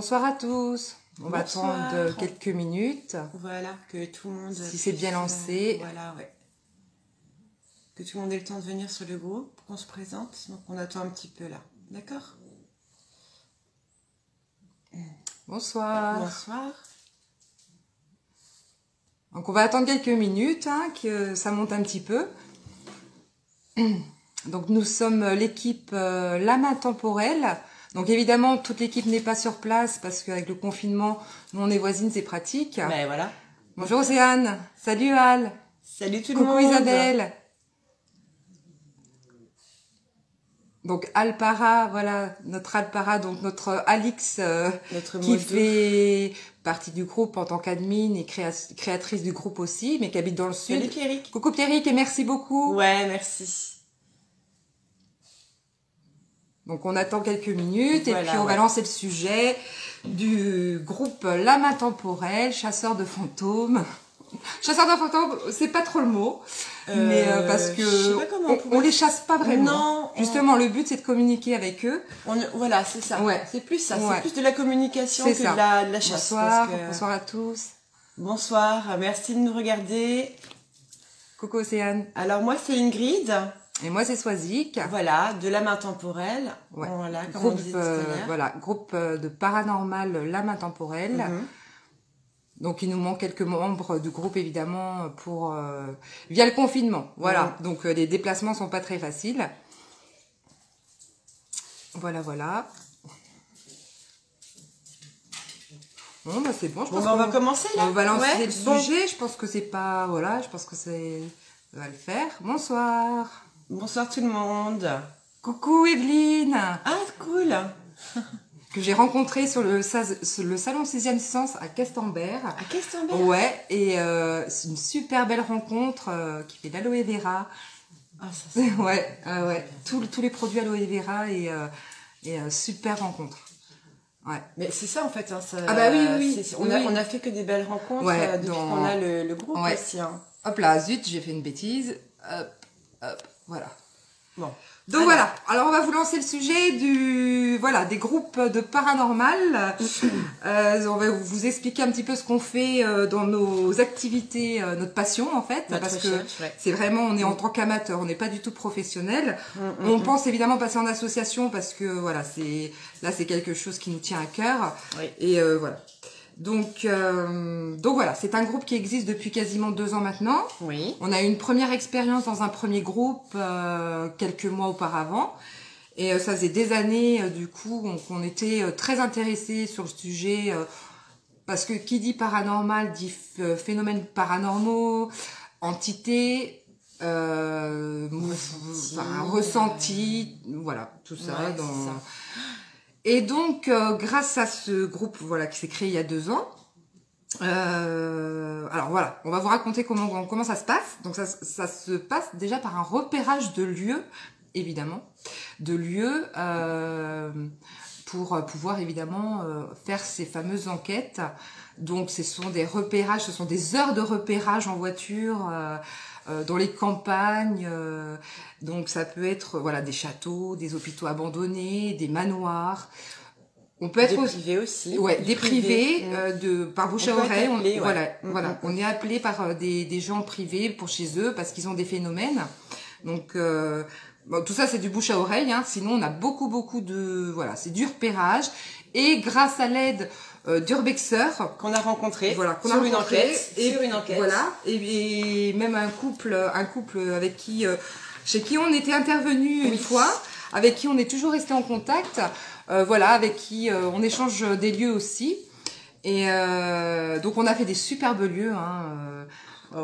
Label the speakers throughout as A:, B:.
A: Bonsoir à tous. On va attendre quelques minutes.
B: Voilà, que tout le monde...
A: Si c'est bien lancé.
B: Voilà, ouais. Que tout le monde ait le temps de venir sur le groupe, qu'on se présente. Donc on attend un petit peu là. D'accord?
A: Bonsoir.
B: Bonsoir.
A: Donc on va attendre quelques minutes, que ça monte un petit peu. Donc nous sommes l'équipe La Main Temporelle. Donc évidemment, toute l'équipe n'est pas sur place parce qu'avec le confinement, nous on est voisines, c'est pratique.
B: Ben voilà.
A: Bonjour Océane. Salut Al.
B: Salut tout le monde.
A: Coucou Isabelle. Donc Alpara, voilà, notre Alpara, donc notre Alix qui fait partie du groupe en tant qu'admin et créatrice du groupe aussi, mais qui habite dans le sud.
B: Salut Pierrick.
A: Coucou Pierrick et merci beaucoup.
B: Ouais, merci.
A: Donc on attend quelques minutes et puis on va lancer le sujet du groupe La Main Temporelle, chasseur de fantômes. Chasseur de fantômes, c'est pas trop le mot, mais parce que on les chasse pas vraiment.
B: Non,
A: justement, le but c'est de communiquer avec eux.
B: Voilà, c'est ça.
A: Ouais.
B: C'est plus ça.
A: Ouais.
B: C'est plus de la communication que de la chasse.
A: Bonsoir, bonsoir à tous.
B: Bonsoir, merci de nous regarder.
A: Coucou Océane.
B: Alors moi c'est Ingrid.
A: Et moi c'est Swazik.
B: Voilà, de La Main Temporelle.
A: Ouais.
B: Voilà, comme
A: groupe,
B: on disait tout à l'heure.
A: voilà, groupe de paranormal La Main Temporelle. Donc il nous manque quelques membres du groupe évidemment pour via le confinement. Voilà, donc les déplacements sont pas très faciles. Voilà, voilà. Bon bah c'est bon, je pense
B: on va commencer là.
A: On va lancer le sujet, je pense que c'est pas voilà, je pense que ça va le faire. Bonsoir.
B: Bonsoir tout le monde.
A: Coucou Evelyne.
B: Ah cool.
A: Que j'ai rencontré sur le salon 6e Sens à Questembert.
B: À Questembert.
A: Ouais, et c'est une super belle rencontre qui fait de l'aloe vera.
B: Ah, ça c'est...
A: ouais, ouais. Tous les produits aloe vera et super rencontre. Ouais.
B: Mais c'est ça en fait. Hein, ça,
A: ah bah oui.
B: On a fait que des belles rencontres depuis qu'on a le groupe aussi. Hein.
A: Hop là, zut, j'ai fait une bêtise. Hop, voilà.
B: Bon.
A: Donc voilà, alors on va vous lancer le sujet des groupes de paranormal. On va vous expliquer un petit peu ce qu'on fait dans nos activités, notre passion en fait, parce que c'est vraiment, on est en tant qu'amateur, on n'est pas du tout professionnel. On pense évidemment passer en association parce que voilà, c'est quelque chose qui nous tient à cœur.
B: Oui.
A: Et voilà. Donc voilà, c'est un groupe qui existe depuis quasiment 2 ans maintenant.
B: Oui.
A: On a eu une première expérience dans un premier groupe quelques mois auparavant. Et ça faisait des années, du coup, qu'on était très intéressés sur le sujet. Parce que qui dit paranormal dit phénomènes paranormaux, entités, ressenti, voilà, tout ça.
B: Ouais,
A: dans...
B: ça.
A: Et donc, grâce à ce groupe qui s'est créé il y a 2 ans, alors voilà, on va vous raconter comment ça se passe. Donc ça se passe déjà par un repérage de lieux, évidemment, pour pouvoir évidemment faire ces fameuses enquêtes. Donc ce sont des repérages, ce sont des heures de repérage en voiture dans les campagnes. Donc ça peut être des châteaux, des hôpitaux abandonnés, des manoirs. On peut être
B: des privés aussi.
A: Ouais, des privés par bouche à oreille. On est appelé par des gens privés pour chez eux parce qu'ils ont des phénomènes. Donc tout ça c'est du bouche à oreille. Sinon on a beaucoup de c'est du repérage et grâce à l'aide d'urbexeurs
B: qu'on a rencontré
A: sur
B: une enquête.
A: Voilà, et même un couple avec chez qui on était intervenu une fois, avec qui on est toujours resté en contact, avec qui on échange des lieux aussi. Et donc on a fait des superbes lieux,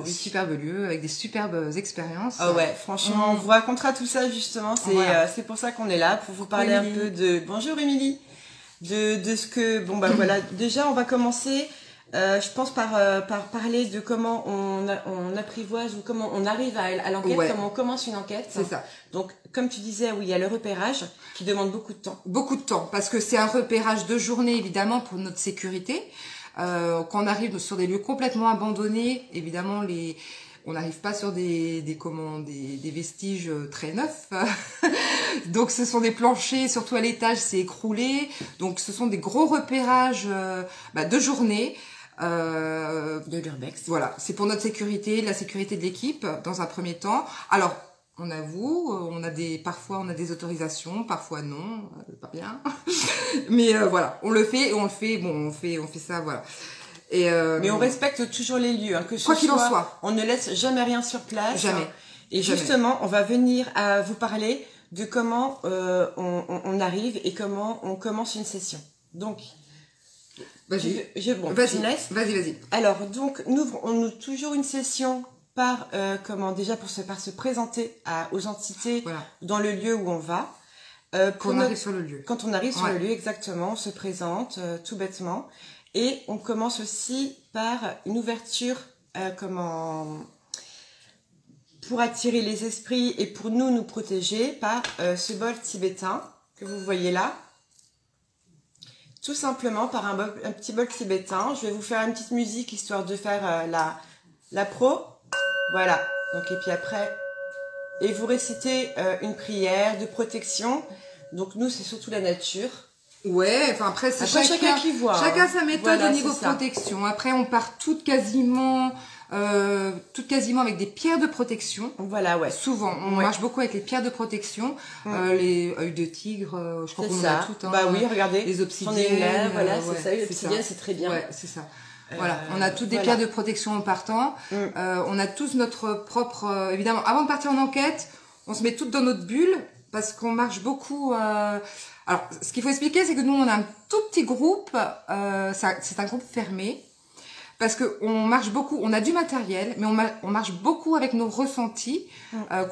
A: superbes lieux avec des superbes expériences.
B: Ah ouais, franchement, on vous racontera tout ça justement. C'est pour ça qu'on est là, pour vous parler un peu de. Bonjour Émilie. De ce que voilà, déjà on va commencer je pense par parler de comment on apprivoise ou comment on arrive à l'enquête, comment on commence une enquête.
A: C'est ça.
B: Donc comme tu disais, oui, il y a le repérage qui demande beaucoup de temps.
A: Beaucoup de temps parce que c'est un repérage de journée évidemment pour notre sécurité. Quand on arrive sur des lieux complètement abandonnés, évidemment on n'arrive pas sur des vestiges très neufs. Donc ce sont des planchers, surtout à l'étage, c'est écroulé. Donc ce sont des gros repérages de journée.
B: De l'urbex.
A: Voilà, c'est pour notre sécurité, la sécurité de l'équipe dans un premier temps. Alors, on avoue, parfois on a des autorisations, parfois non, pas bien. Mais voilà, on le fait, on fait ça, voilà.
B: Mais on respecte toujours les lieux, hein, que ce
A: quoi qu'il en soit.
B: On ne laisse jamais rien sur place.
A: Jamais.
B: Et justement, on va venir à vous parler de comment on arrive et comment on commence une session. Donc,
A: vas-y. Vas-y.
B: Alors, donc, on ouvre toujours une session par par se présenter aux entités dans le lieu où on va.
A: Quand on arrive sur le lieu.
B: Quand on arrive sur le lieu, exactement, on se présente tout bêtement. Et on commence aussi par une ouverture pour attirer les esprits et pour nous protéger par ce bol tibétain que vous voyez là. Tout simplement par un petit bol tibétain. Je vais vous faire une petite musique histoire de faire la pro. Voilà. Donc, et puis après, et vous récitez une prière de protection. Donc nous, c'est surtout la nature.
A: Ouais, enfin après c'est
B: chacun qui voit.
A: Chacun sa méthode au niveau protection. Après on part toutes quasiment avec des pierres de protection.
B: Voilà, ouais.
A: Souvent, on marche beaucoup avec les pierres de protection, les œils de tigre, je crois qu'on a toutes. Hein,
B: bah oui, regardez.
A: Les obsidiennes.
B: Voilà, c'est ça. Les obsidiennes, c'est très bien.
A: Ouais, c'est ça. Voilà, on a toutes des pierres de protection en partant. On a tous notre propre. Évidemment, avant de partir en enquête, on se met toutes dans notre bulle parce qu'on marche beaucoup. Alors, ce qu'il faut expliquer, c'est que nous, on a un tout petit groupe. C'est un groupe fermé. Parce que on marche beaucoup, on a du matériel, mais on marche beaucoup avec nos ressentis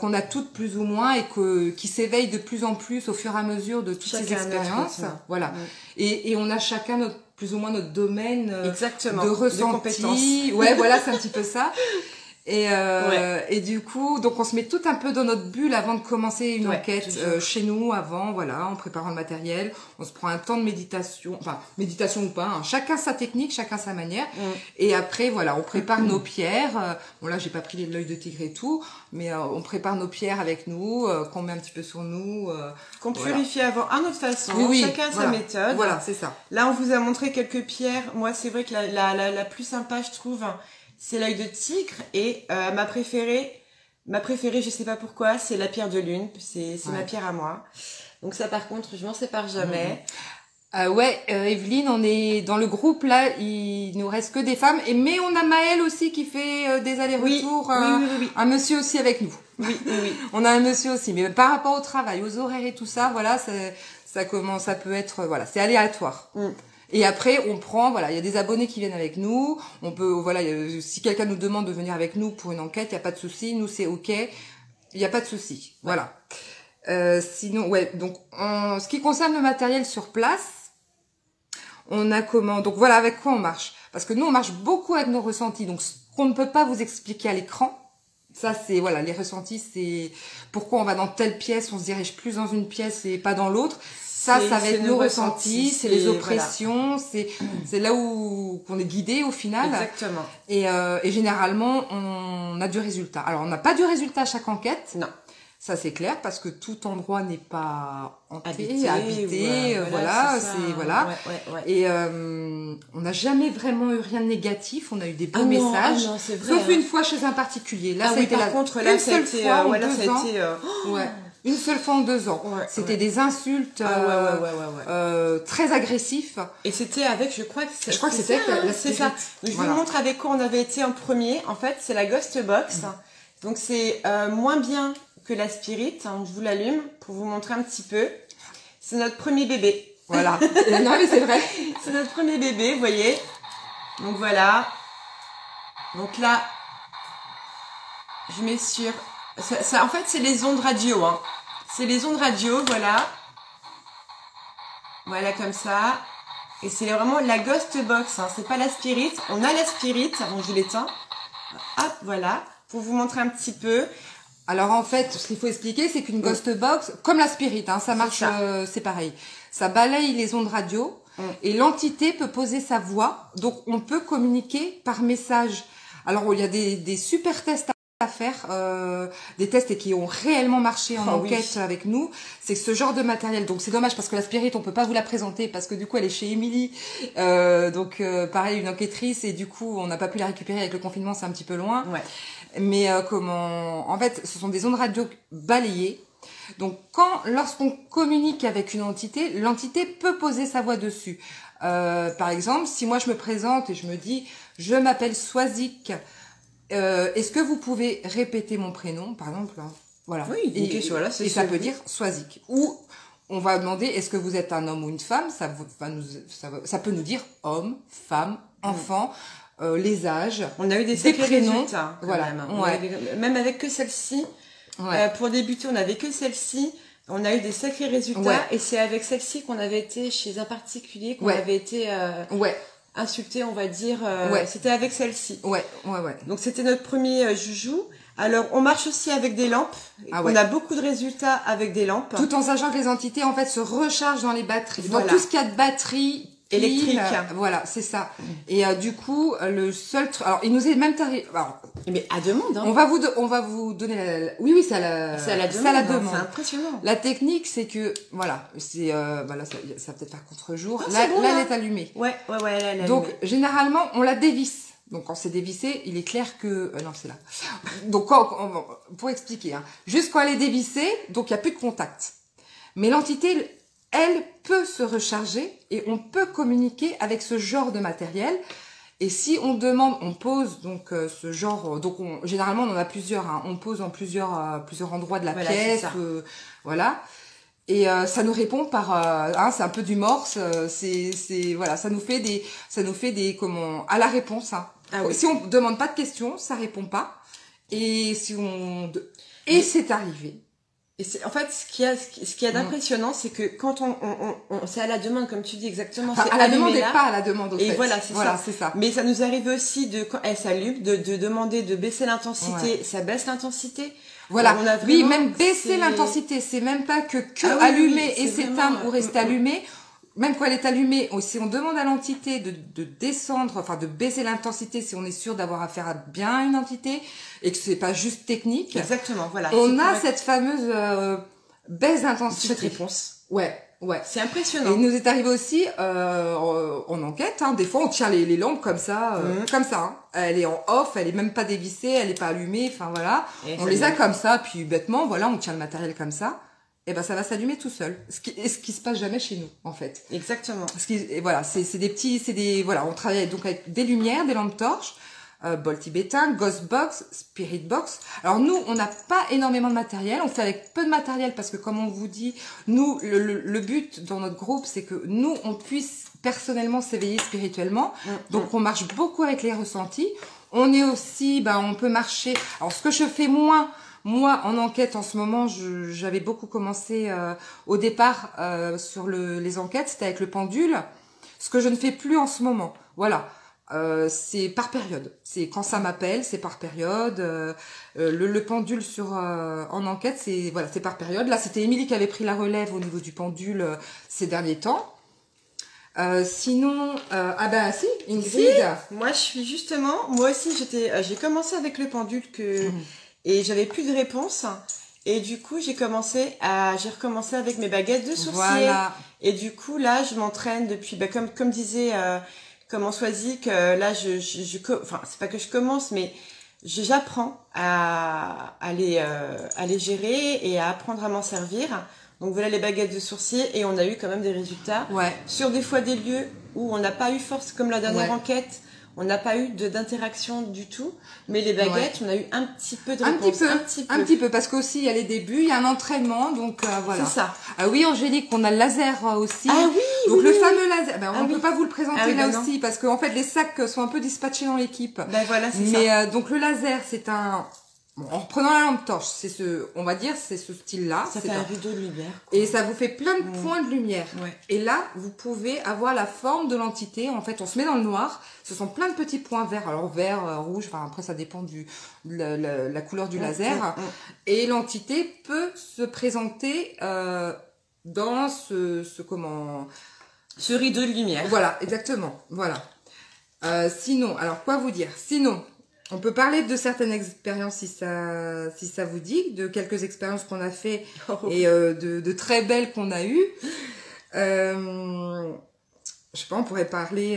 A: qu'on a toutes plus ou moins et qui s'éveillent de plus en plus au fur et à mesure de toutes ces expériences. Voilà. Et on a chacun plus ou moins notre domaine de ressenti. Ouais, voilà, c'est un petit peu ça. Et du coup, donc on se met tout un peu dans notre bulle avant de commencer une enquête chez nous, en préparant le matériel. On se prend un temps de méditation, enfin méditation ou pas, hein. Chacun sa technique, chacun sa manière. Et après, on prépare nos pierres. Bon là, j'ai pas pris l'œil de tigre et tout, mais on prépare nos pierres avec nous, qu'on met un petit peu sur nous.
B: Qu'on purifie avant à notre façon. Chacun sa méthode.
A: Voilà, c'est ça.
B: Là, on vous a montré quelques pierres. Moi, c'est vrai que la plus sympa, je trouve, c'est l'œil de tigre, et ma préférée, je sais pas pourquoi, c'est la pierre de lune. C'est ma pierre à moi. Donc ça, par contre, je m'en sépare jamais.
A: Evelyne, on est dans le groupe là, il nous reste que des femmes, mais on a Maëlle aussi qui fait des allers-retours,
B: oui.
A: Un monsieur aussi avec nous.
B: Oui.
A: On a un monsieur aussi, mais par rapport au travail, aux horaires et tout ça, ça peut être, c'est aléatoire. Et après, on prend, il y a des abonnés qui viennent avec nous. On peut, si quelqu'un nous demande de venir avec nous pour une enquête, il n'y a pas de souci. Nous, c'est OK. Il n'y a pas de souci. Voilà. Sinon, donc, ce qui concerne le matériel sur place, on a comment? Donc, voilà, avec quoi on marche? Parce que nous, on marche beaucoup avec nos ressentis. Donc, ce qu'on ne peut pas vous expliquer à l'écran, ça, c'est, les ressentis, c'est pourquoi on va dans telle pièce, on se dirige plus dans une pièce et pas dans l'autre. Ça va être nos ressentis, c'est les oppressions, c'est là où qu'on est guidé au final.
B: Exactement.
A: Et généralement, on a du résultat. Alors, on n'a pas du résultat à chaque enquête.
B: Non.
A: Ça, c'est clair, parce que tout endroit n'est pas habité. Et on n'a jamais vraiment eu rien de négatif. On a eu des beaux messages. Sauf une fois chez un particulier. Là, ça a été une seule fois en 2 ans. Une seule fois en 2 ans. C'était des insultes très agressifs.
B: Et c'était avec, je crois que
A: c'était la
B: c'est ça. Donc, je vous montre avec quoi on avait été en premier. En fait, c'est la Ghost Box. Donc c'est moins bien que la Spirit. Je vous l'allume pour vous montrer un petit peu. C'est notre premier bébé.
A: Voilà. Non mais c'est vrai.
B: C'est notre premier bébé, vous voyez. Donc voilà. Donc là, je mets sur... Ça, en fait, c'est les ondes radio. C'est les ondes radio, voilà. Voilà, comme ça. Et c'est vraiment la Ghost Box. C'est pas la Spirit. On a la Spirit. Bon, je l'éteins. Hop, voilà. Pour vous montrer un petit peu.
A: Alors, en fait, ce qu'il faut expliquer, c'est qu'une Ghost Box, comme la Spirit, ça marche, c'est pareil. Ça balaye les ondes radio. Et l'entité peut poser sa voix. Donc, on peut communiquer par message. Alors, il y a des super tests à faire des tests et qui ont réellement marché en enquête avec nous, c'est ce genre de matériel. Donc c'est dommage parce que la Spirit, on peut pas vous la présenter parce que du coup elle est chez Émilie, donc pareil, une enquêtrice, et du coup on n'a pas pu la récupérer avec le confinement, c'est un petit peu loin.
B: Ouais.
A: Mais en fait, ce sont des ondes radio balayées. Donc lorsqu'on communique avec une entité, l'entité peut poser sa voix dessus. Par exemple, si moi je me présente et je me dis je m'appelle Swazik, est-ce que vous pouvez répéter mon prénom, par exemple, hein, voilà.
B: Oui,
A: et ça peut dire Swazik. Ou on va demander est-ce que vous êtes un homme ou une femme, ça peut nous dire homme, femme, enfant, les âges.
B: On a eu des
A: prénoms,
B: résultats,
A: voilà.
B: Même avec que celle-ci, pour débuter, on n'avait que celle-ci. On a eu des sacrés résultats, et c'est avec celle-ci qu'on avait été chez un particulier, qu'on avait été insulté, on va dire. C'était avec celle-ci. Donc c'était notre premier joujou. Alors on marche aussi avec des lampes. On a beaucoup de résultats avec des lampes.
A: Tout en sachant que les entités en fait se rechargent dans les batteries. Dans tout ce qu'il y a de batterie
B: électrique.
A: Voilà, c'est ça. Et du coup, le seul truc, alors il nous est même tarif.
B: Mais à demande. Hein.
A: On va vous donner. Oui, c'est à la demande.
B: C'est impressionnant.
A: La technique, c'est que voilà, c'est voilà, ça va peut-être faire contre-jour.
B: Oh,
A: là, elle est allumée.
B: Ouais, elle est
A: donc
B: allumée.
A: généralement, on la dévisse. Donc quand c'est dévissé, il est clair que non, c'est là. Donc pour expliquer, hein, juste quand elle est dévissée, donc il y a plus de contact. Mais l'entité, elle peut se recharger et on peut communiquer avec ce genre de matériel. Et si on demande, on pose donc ce genre, donc généralement on en a plusieurs, hein, on pose en plusieurs endroits de la pièce, voilà. Et ça nous répond par, c'est un peu du morse, voilà, ça nous fait des comment à la réponse. Hein. Si on demande pas de questions, ça répond pas. Et et c'est arrivé.
B: Et en fait, ce qu'il y a d'impressionnant, c'est que quand c'est à la demande, comme tu dis exactement.
A: Enfin, à la demande et pas à la demande, au fait.
B: Et voilà, c'est ça. Mais ça nous arrive aussi quand elle s'allume, de demander de baisser l'intensité. Ça baisse l'intensité.
A: Voilà. Oui, même baisser l'intensité. C'est même pas que allumer et s'éteindre ou rester allumé. Même quand elle est allumée, si on demande à l'entité de descendre, enfin de baisser l'intensité, si on est sûr d'avoir affaire à bien une entité et que c'est pas juste technique.
B: Exactement, voilà.
A: On a cette fameuse baisse d'intensité.
B: Cette réponse.
A: Ouais.
B: C'est impressionnant.
A: Et il nous est arrivé aussi en enquête, hein, des fois on tient les lampes comme ça, hein. Elle est en off, elle est même pas dévissée, elle est pas allumée, enfin voilà. On les a comme ça, puis bêtement, voilà, on tient le matériel comme ça. Et ben ça va s'allumer tout seul. Ce qui se passe jamais chez nous, en fait.
B: Exactement.
A: Et voilà, voilà, on travaille donc avec des lumières, des lampes torches, bol tibétain, ghost box, spirit box. Alors nous, on n'a pas énormément de matériel, on fait avec peu de matériel parce que comme on vous dit, nous, le but dans notre groupe, c'est que nous, on puisse personnellement s'éveiller spirituellement. Donc on marche beaucoup avec les ressentis. On est aussi, on peut marcher. Alors ce que je fais moins, moi, en enquête, en ce moment, j'avais beaucoup commencé au départ sur les enquêtes, c'était avec le pendule, ce que je ne fais plus en ce moment. Voilà, c'est par période. C'est quand ça m'appelle, c'est par période. Le pendule en enquête, c'est par période. Là, c'était Émilie qui avait pris la relève au niveau du pendule ces derniers temps. Sinon, si, Ingrid.
B: Moi aussi, j'ai commencé avec le pendule et j'avais plus de réponse. Et du coup, j'ai recommencé avec mes baguettes de sourcier.
A: Voilà.
B: Et du coup, là, je m'entraîne depuis, comme disait, comment Swazik, là, enfin, c'est pas que je commence, mais j'apprends à les gérer et à apprendre à m'en servir. Donc voilà les baguettes de sourcier et on a eu quand même des résultats. Sur des fois des lieux où on n'a pas eu force, comme la dernière enquête. On n'a pas eu d'interaction du tout, mais les baguettes, on a eu un petit peu de réponse.
A: Un petit peu, parce qu'aussi, il y a les débuts, il y a un entraînement, donc voilà.
B: C'est ça.
A: Ah oui, Angélique, on a le laser aussi.
B: Ah oui,
A: donc le fameux laser, on ne peut pas vous le présenter là
B: non.
A: aussi, parce qu'en fait, les sacs sont un peu dispatchés dans l'équipe.
B: Voilà, c'est ça.
A: Mais donc le laser, c'est un... Bon, en reprenant la lampe torche, c'est ce style-là.
B: Ça fait un rideau de lumière.
A: Et ça vous fait plein de points de lumière. Et là, vous pouvez avoir la forme de l'entité. En fait, on se met dans le noir. Ce sont plein de petits points verts. Alors vert, rouge, enfin après ça dépend de la couleur du laser. Et l'entité peut se présenter dans ce
B: rideau de lumière.
A: Voilà, exactement. Voilà. Sinon, alors quoi vous dire? Sinon, On peut parler de certaines expériences si ça vous dit, de quelques expériences qu'on a fait et de très belles qu'on a eues. Je sais pas, on pourrait parler.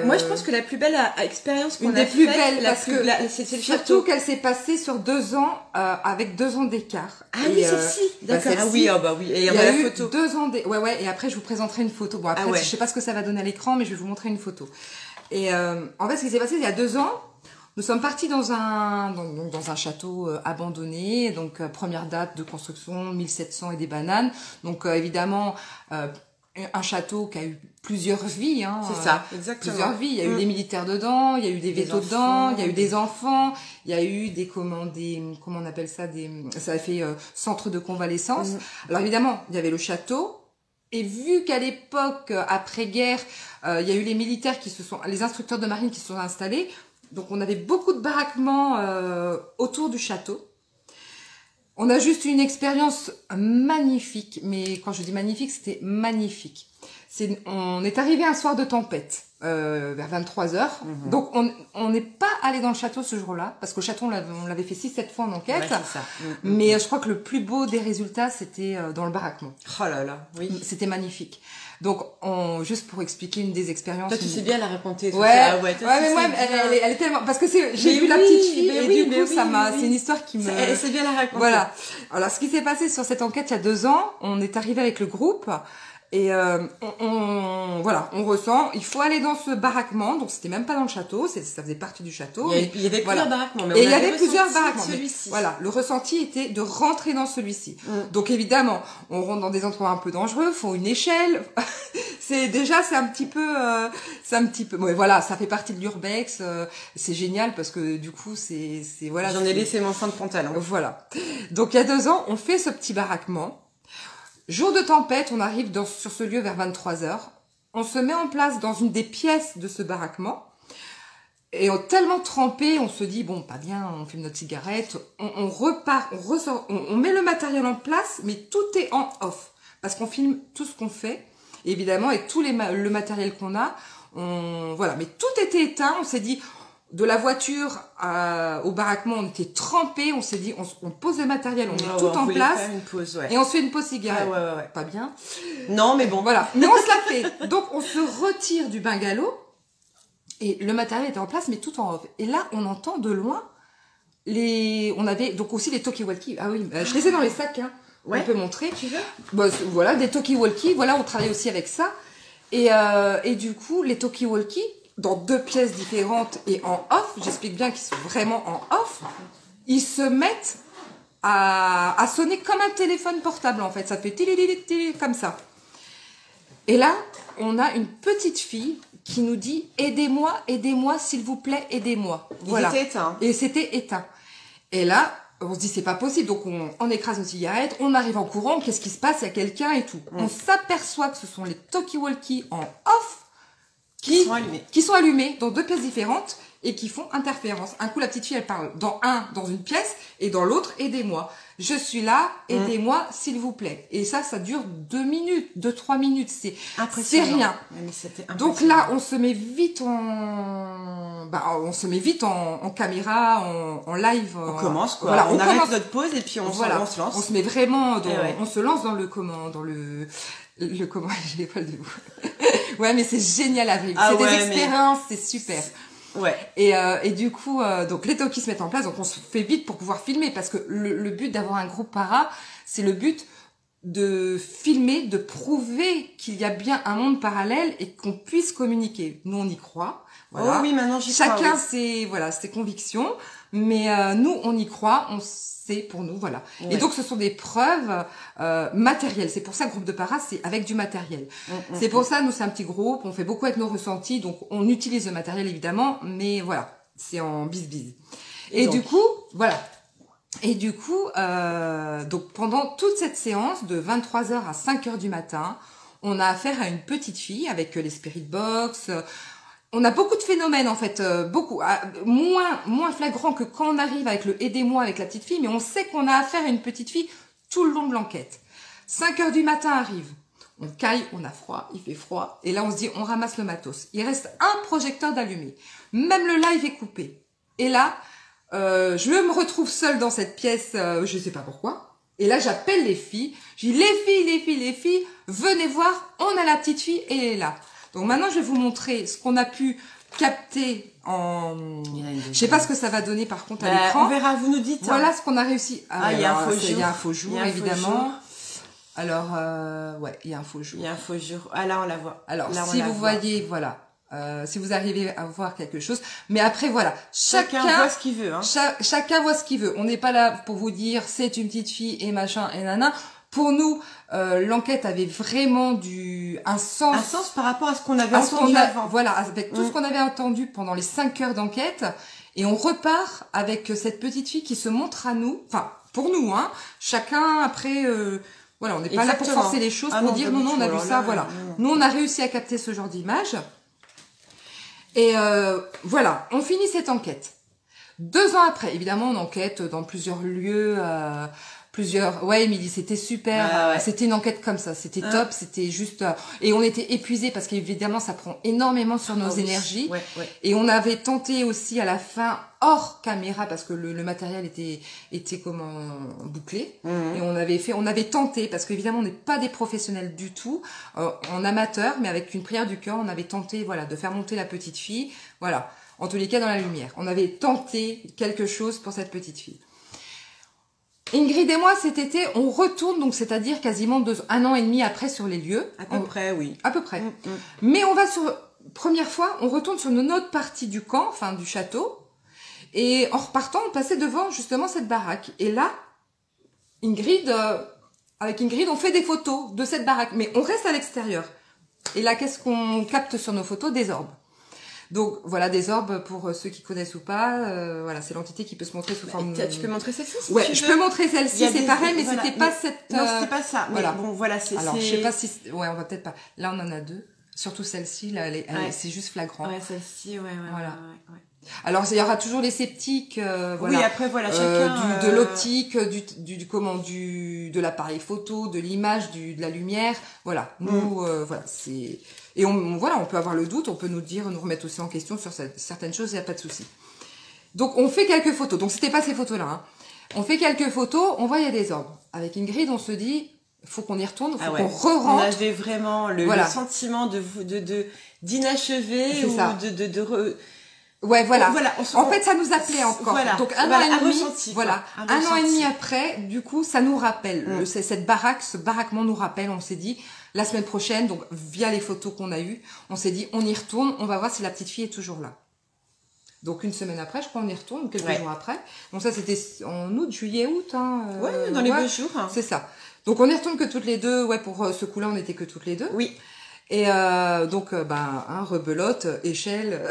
B: Moi, je pense que la plus belle expérience qu'on a faite,
A: une des plus belles, parce que
B: c'est le
A: surtout
B: château.
A: qu'elle s'est passée sur 2 ans, avec 2 ans d'écart.
B: Ah oui, celle-ci, d'accord.
A: Celle-ci,
B: oui. Et il y
A: a
B: la
A: eu
B: photo.
A: 2 ans ouais. Et après, je vous présenterai une photo. Bon, après, je sais pas ce que ça va donner à l'écran, mais je vais vous montrer une photo. Et en fait, ce qui s'est passé il y a 2 ans, nous sommes partis dans un château abandonné. Donc, première date de construction, 1700 et des bananes. Donc, évidemment. Un château qui a eu plusieurs vies. Hein,
B: c'est ça, exactement.
A: Plusieurs vies. Il y a eu des militaires dedans, il y a eu des vétos dedans, il y a eu des enfants, il y a eu comment on appelle ça, ça a fait centre de convalescence. Alors évidemment, il y avait le château. Et vu qu'à l'époque, après-guerre, il y a eu les militaires les instructeurs de marine qui se sont installés, donc on avait beaucoup de baraquements autour du château. On a juste eu une expérience magnifique, mais quand je dis magnifique, c'était magnifique. On est arrivé un soir de tempête, vers 23h. Donc, on n'est pas allé dans le château ce jour-là, parce qu'au château, on l'avait fait 6-7 fois en enquête. Ouais, c'est ça. Mais je crois que le plus beau des résultats, c'était dans le baraquement.
B: Oh là là, oui.
A: C'était magnifique. Donc, juste pour expliquer une des expériences.
B: Toi, tu sais bien la raconter.
A: Ouais, mais moi, elle est tellement, parce que j'ai vu la petite fille, et du coup, c'est une histoire qui me.
B: Elle sait bien la raconter.
A: Voilà. Alors, ce qui s'est passé sur cette enquête il y a 2 ans, on est arrivé avec le groupe, et on ressent, il faut aller dans ce baraquement, donc c'était même pas dans le château, ça faisait partie du château.
B: Il y avait plusieurs baraquements.
A: Et il y avait plusieurs baraquements.
B: Celui-ci.
A: Voilà, le ressenti était de rentrer dans celui-ci. Donc évidemment, on rentre dans des endroits un peu dangereux, faut une échelle. C'est un petit peu, ouais, voilà, ça fait partie de l'urbex. C'est génial parce que du coup, voilà.
B: J'en ai laissé mon fond de pantalon.
A: Voilà. Donc il y a 2 ans, on fait ce petit baraquement. Jour de tempête, on arrive sur ce lieu vers 23h. On se met en place dans une des pièces de ce baraquement. Et tellement trempé, on se dit, bon, pas bien, on fume notre cigarette. On repart, on ressort, on met le matériel en place, mais tout est en off. Parce qu'on filme tout ce qu'on fait. Et évidemment, avec tout le matériel qu'on a, voilà. Mais tout était éteint, on s'est dit... De la voiture au baraquement, on était trempés, on s'est dit, on pose le matériel, on met tout en place,
B: faire une pause, ouais.
A: et on se fait une pause cigarette.
B: Ouais.
A: Pas bien.
B: Non, mais bon.
A: Voilà. Mais on se la fait. Donc, on se retire du bungalow, et le matériel était en place, mais tout en off. Et là, on entend de loin on avait donc aussi les talkie-walkie. Ah oui, je les ai dans les sacs, hein.
B: Ouais.
A: On peut montrer.
B: Tu veux?
A: Bah, voilà, des talkie-walkie. Voilà, on travaille aussi avec ça. Et du coup, les talkie-walkie, dans 2 pièces différentes et en off, j'explique bien qu'ils sont vraiment en off, ils se mettent à sonner comme un téléphone portable en fait, ça fait tili comme ça. Et là, on a une petite fille qui nous dit « Aidez-moi, s'il vous plaît, aidez-moi ». Voilà.
B: C'était éteint.
A: Et c'était éteint. Et là, on se dit c'est pas possible, donc on écrase nos cigarettes, on arrive en courant, qu'est-ce qui se passe, il y a quelqu'un et tout. On s'aperçoit que ce sont les talkie-walkie en off qui sont allumés dans 2 pièces différentes et qui font interférence. Un coup, la petite fille, elle parle dans une pièce et dans l'autre, aidez-moi. Je suis là, aidez-moi, s'il vous plaît. Et ça dure 2 minutes, 2-3 minutes. C'est rien.
B: Mais c'était
A: donc là, on se met vite en caméra, en live.
B: On commence, quoi.
A: Voilà,
B: on arrête notre pause et puis on se lance.
A: On se met vraiment on se lance dans le comment, j'ai les poils de vous. Ouais, mais c'est génial à vivre. C'est des expériences, c'est super.
B: Ouais.
A: Et du coup, donc les talkies se mettent en place, donc on se fait vite pour pouvoir filmer, parce que le but d'avoir un groupe para, c'est le but de filmer, de prouver qu'il y a bien un monde parallèle et qu'on puisse communiquer. Nous, on y croit. Voilà.
B: Oh oui, maintenant j'y crois.
A: Chacun ses convictions, mais nous, on y croit, on sait pour nous, voilà. Ouais. Et donc, ce sont des preuves matérielles. C'est pour ça que groupe de para, c'est avec du matériel. C'est pour ça, nous, c'est un petit groupe, on fait beaucoup avec nos ressentis, donc on utilise le matériel, évidemment, mais voilà, c'est en bis-bis. Et du coup, voilà. Et du coup, donc pendant toute cette séance, de 23h à 5h du matin, on a affaire à une petite fille avec les spirit box. On a beaucoup de phénomènes en fait, beaucoup, moins flagrants que quand on arrive avec le aidez-moi avec la petite fille, mais on sait qu'on a affaire à une petite fille tout le long de l'enquête. 5h du matin arrive, on caille, on a froid, il fait froid, et là on se dit on ramasse le matos. Il reste un projecteur d'allumé, même le live est coupé. Et là, je me retrouve seule dans cette pièce, je sais pas pourquoi. Et là, j'appelle les filles. Je dis, les filles, venez voir, on a la petite fille et elle est là. Donc maintenant, je vais vous montrer ce qu'on a pu capter en... Je sais pas ce que ça va donner par contre à l'écran.
B: On verra, vous nous dites.
A: Voilà ce qu'on a réussi.
B: Il y a un faux jour.
A: Il y a un faux jour, évidemment. Alors, ouais, il y a un faux jour.
B: Il y a un faux jour. Ah là, on la voit.
A: Alors, là, si vous voyez, voilà. Si vous arrivez à voir quelque chose. Mais après, voilà. Chacun
B: voit ce qu'il veut. Hein.
A: Chacun voit ce qu'il veut. On n'est pas là pour vous dire c'est une petite fille et machin et nana. Pour nous, l'enquête avait vraiment un sens.
B: Un sens par rapport à ce qu'on avait entendu avant.
A: Voilà, avec tout ce qu'on avait entendu pendant les 5 heures d'enquête. Et on repart avec cette petite fille qui se montre à nous. Enfin, pour nous, hein. Chacun, après... voilà, on n'est pas là pour forcer les choses, pour dire non, on a vu ça, voilà. Nous, on a réussi à capter ce genre d'image. Et voilà, on finit cette enquête. 2 ans après, évidemment, on enquête dans plusieurs lieux, ouais, Émilie, c'était super, c'était une enquête comme ça, c'était top, c'était juste, et on était épuisés parce qu'évidemment, ça prend énormément sur nos énergies.
B: Ouais.
A: Et on avait tenté aussi à la fin, hors caméra, parce que le matériel était bouclé. Et on avait tenté, parce qu'évidemment, on n'est pas des professionnels du tout, en amateur, mais avec une prière du cœur, on avait tenté, voilà, de faire monter la petite fille, voilà. En tous les cas, dans la lumière. On avait tenté quelque chose pour cette petite fille. Ingrid et moi, cet été, on retourne, donc c'est-à-dire quasiment 1 an et demi après sur les lieux.
B: À peu près, oui.
A: À peu près. Mais on va première fois, on retourne sur une autre partie du camp, enfin du château. Et en repartant, on passait devant justement cette baraque. Et là, avec Ingrid, on fait des photos de cette baraque. Mais on reste à l'extérieur. Et là, qu'est-ce qu'on capte sur nos photos? Des orbes. Donc voilà, des orbes, pour ceux qui connaissent ou pas, voilà, c'est l'entité qui peut se montrer sous forme...
B: Tu peux montrer celle-ci si
A: ouais,
B: tu veux.
A: je peux montrer celle-ci, c'est pareil, mais
B: voilà,
A: c'était pas cette...
B: Non, c'était pas ça,
A: voilà.
B: Mais bon, voilà, c'est...
A: Alors, je sais pas si... Ouais, on va peut-être pas... Là, on en a 2, surtout celle-ci, là, c'est juste flagrant.
B: Ouais, celle-ci, ouais.
A: Alors, il y aura toujours les sceptiques, voilà.
B: Oui, après, voilà, chacun...
A: de l'optique, de l'appareil photo, de l'image, de la lumière, voilà. Nous, voilà, c'est... Et voilà, on peut avoir le doute, on peut nous remettre aussi en question sur certaines choses, il n'y a pas de souci. Donc, on fait quelques photos. Donc, c'était pas ces photos-là, hein. On fait quelques photos, on voit, il y a des orbes. Avec Ingrid, on se dit, faut qu'on y retourne, faut qu'on re-rentre.
B: On avait vraiment le sentiment d'inachevé ou
A: Ouais, voilà. En fait, ça nous appelait encore.
B: Voilà.
A: Donc, un an et demi après, du coup, ça nous rappelle. Cette baraque, ce baraquement nous rappelle, on s'est dit, la semaine prochaine, donc, via les photos qu'on a eues, on s'est dit, on y retourne, on va voir si la petite fille est toujours là. Donc, une semaine après, je crois, on y retourne, quelques jours après. Donc, ça, c'était en août, juillet, août, hein.
B: Ouais, dans les beaux jours. Hein.
A: C'est ça. Donc, on y retourne que toutes les deux. Ouais, pour ce coup-là, on n'était que toutes les deux.
B: Oui.
A: Et, donc, rebelote, échelle.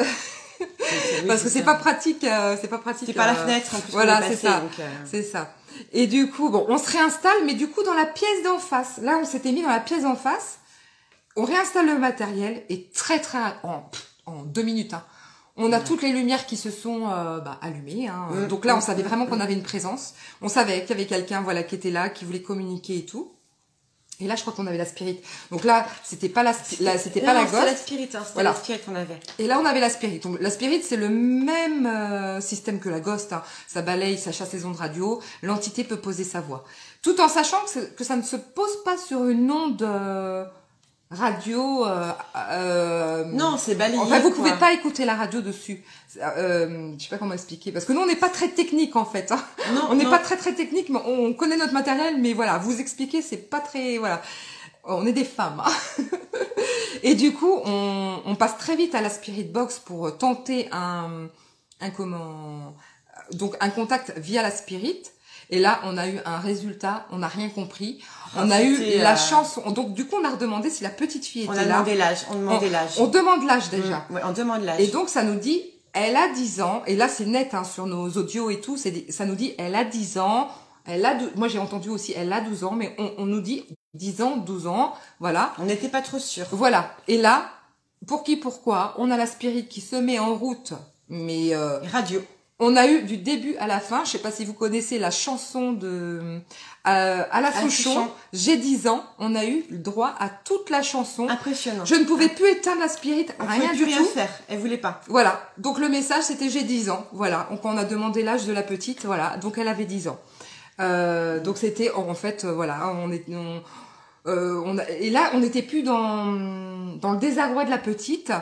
A: Parce que c'est pas pratique, c'est pas
B: la fenêtre en plus.
A: Voilà, c'est ça. C'est ça. Et du coup, bon, on se réinstalle, mais du coup, dans la pièce d'en face. Là, on s'était mis dans la pièce d'en face. On réinstalle le matériel et en 2 minutes, hein, on a toutes les lumières qui se sont allumées. Hein. Donc là, on savait vraiment qu'on avait une présence. On savait qu'il y avait quelqu'un, voilà, qui était là, qui voulait communiquer et tout. Et là, je crois qu'on avait la spirit. Donc là, c'était pas la ghost.
B: C'était la spirit, hein, c'était la spirit qu'on avait.
A: Et là, on avait la spirit. Donc, la spirit, c'est le même système que la ghost. Hein. Ça balaye, ça chasse les ondes radio. L'entité peut poser sa voix. Tout en sachant que ça ne se pose pas sur une onde radio.
B: Non, c'est balayé.
A: Enfin, vous pouvez pas écouter la radio dessus. Je sais pas comment expliquer. Parce que nous, on n'est pas très technique, en fait. Hein. On n'est pas très technique, mais on connaît notre matériel. Mais voilà, vous expliquer, c'est pas très... Voilà. On est des femmes. Hein. Et du coup, on passe très vite à la Spirit Box pour tenter un contact via la Spirit. Et là, on a eu un résultat, on n'a rien compris. On a eu la chance. Donc, du coup, on a redemandé si la petite fille était là.
B: On demandé l'âge.
A: On demande l'âge déjà.
B: Oui, on demande l'âge.
A: Et donc, ça nous dit, elle a 10 ans. Et là, c'est net, hein, sur nos audios et tout. Ça nous dit, elle a 10 ans. Moi, j'ai entendu aussi, elle a 12 ans. Mais on nous dit 10 ans, 12 ans. Voilà.
B: On n'était pas trop sûrs.
A: Voilà. Et là, pourquoi, on a la spirit qui se met en route. Mais
B: radio.
A: On a eu du début à la fin. Je sais pas si vous connaissez la chanson de à la Souchon. J'ai 10 ans. On a eu le droit à toute la chanson.
B: Impressionnant.
A: Je ne pouvais plus éteindre la spirit. Rien du tout.
B: Faire. Elle voulait pas.
A: Voilà. Donc le message c'était j'ai 10 ans. Voilà. Donc on a demandé l'âge de la petite. Voilà. Donc elle avait 10 ans. Donc c'était en fait voilà. Et là on n'était plus dans le désarroi de la petite.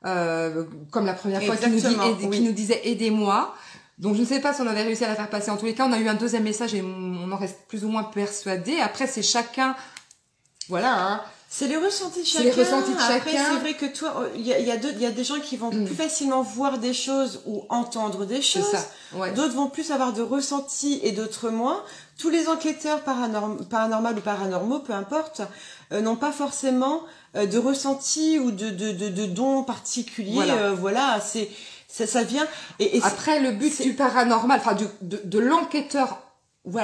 A: Comme la première fois qui nous disait aidez-moi. Donc je ne sais pas si on avait réussi à la faire passer. En tous les cas, on a eu un deuxième message et on en reste plus ou moins persuadé. Après, c'est chacun, voilà. Hein.
B: C'est les ressentis de chacun.
A: C'est les ressentis de chacun.
B: Après, c'est vrai que toi, il y a des gens qui vont plus facilement voir des choses ou entendre des choses.
A: C'est ça. Ouais.
B: D'autres vont plus avoir de ressentis et d'autres moins. Tous les enquêteurs paranormaux ou paranormaux, peu importe, n'ont pas forcément de ressenti ou de dons particuliers. Voilà, ça vient. Et
A: après, le but du paranormal, enfin de l'enquêteur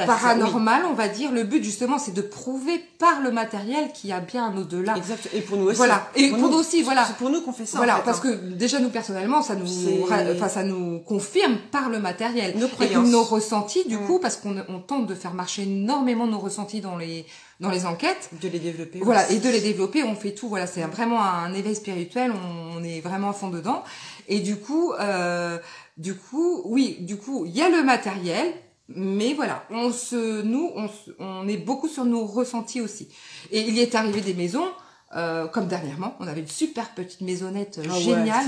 A: paranormal, on va dire, le but justement, c'est de prouver par le matériel qu'il y a bien un au-delà.
B: Exact. Et pour nous aussi.
A: Voilà. Et pour nous aussi, voilà.
B: C'est pour nous qu'on fait ça.
A: Voilà,
B: en fait,
A: parce que déjà nous personnellement, ça nous confirme par le matériel.
B: Nos croyances.
A: Et nos ressentis, du coup, parce qu'on tente de faire marcher énormément nos ressentis dans les enquêtes.
B: De les développer.
A: Voilà,
B: aussi.
A: et de les développer, on fait tout. Voilà, c'est vraiment un éveil spirituel. On est vraiment à fond dedans. Et du coup, il y a le matériel. Mais voilà, on est beaucoup sur nos ressentis aussi. Et il y est arrivé des maisons, comme dernièrement, on avait une super petite maisonnette géniale,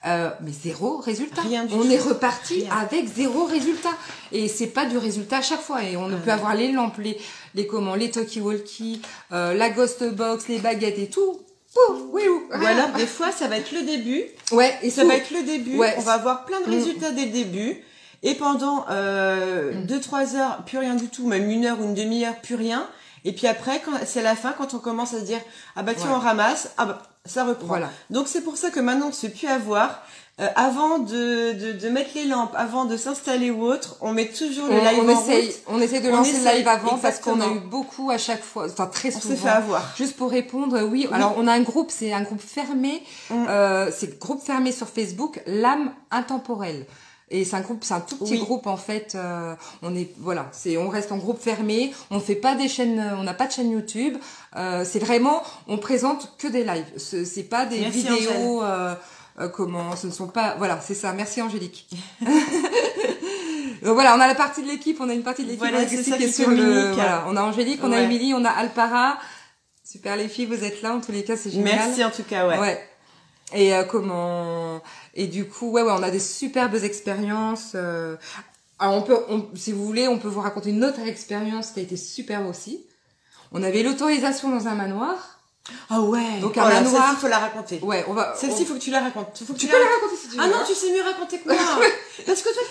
A: mais zéro résultat. On est reparti avec zéro résultat. Et c'est pas du résultat à chaque fois. Et on peut avoir les lampes, les talkie-walkie, la ghost box, les baguettes et tout.
B: Ou alors des fois ça va être le début.
A: Ouais, et
B: ça va être le début. Ouais. On va avoir plein de résultats dès le début. Et pendant 2-3 heures, plus rien du tout, même 1 heure ou une demi-heure, plus rien. Et puis après, c'est la fin, quand on commence à se dire ah bah tiens on ramasse, ah bah ça reprend. Voilà. Donc c'est pour ça que maintenant on ne se fait plus avoir. Avant de mettre les lampes, avant de s'installer ou autre, on met toujours le live en route.
A: On essaie de lancer le live avant parce qu'on a eu beaucoup à chaque fois, enfin très souvent.
B: On s'est fait avoir.
A: Juste pour répondre, oui. Alors on a un groupe, c'est un groupe fermé, c'est groupe fermé sur Facebook, l'âme intemporelle. Et c'est un tout petit groupe en fait. On reste en groupe fermé. On fait pas des chaînes, on n'a pas de chaîne YouTube. C'est vraiment, on présente que des lives. C'est pas des vidéos. Ce ne sont pas. Voilà, c'est ça. Merci Angélique. Donc voilà, on a la partie de l'équipe. On a une partie de l'équipe.
B: Voilà, c'est ça qui est
A: sur le. Voilà, on a Angélique, on a Émilie, on a Alpara. Super les filles, vous êtes là. En tous les cas, c'est génial.
B: Merci en tout cas, ouais.
A: Et du coup, on a des superbes expériences. Alors si vous voulez, on peut vous raconter une autre expérience qui a été super aussi. On avait l'autorisation dans un manoir.
B: Ah ouais.
A: Donc un manoir.
B: Celle-ci, faut la raconter.
A: Ouais,
B: Celle-ci, faut que tu la racontes.
A: Tu peux la raconter si tu veux.
B: Ah non, tu sais mieux raconter que moi. Parce que toi,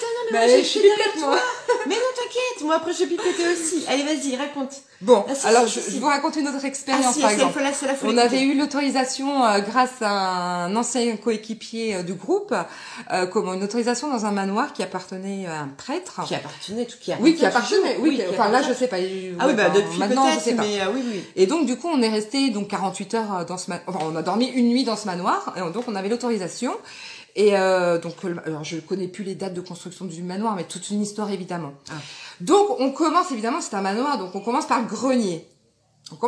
A: je suis pipette, moi.
B: Mais non, t'inquiète. Moi, après, je vais pipetter aussi. Allez, vas-y, raconte.
A: Bon, alors je vous raconte une autre expérience, par exemple. On avait eu l'autorisation grâce à un ancien coéquipier du groupe, une autorisation dans un manoir qui appartenait à un prêtre.
B: Qui appartenait.
A: Enfin là, je sais pas.
B: Ah oui, depuis
A: maintenant,
B: peut-être,
A: je sais pas.
B: Mais oui.
A: Et donc, du coup, on est resté 48 heures dans ce manoir. Enfin, on a dormi une nuit dans ce manoir, et donc on avait l'autorisation. Et alors je connais plus les dates de construction du manoir, mais toute une histoire évidemment. Donc on commence évidemment, c'est un manoir, donc on commence par le grenier. Donc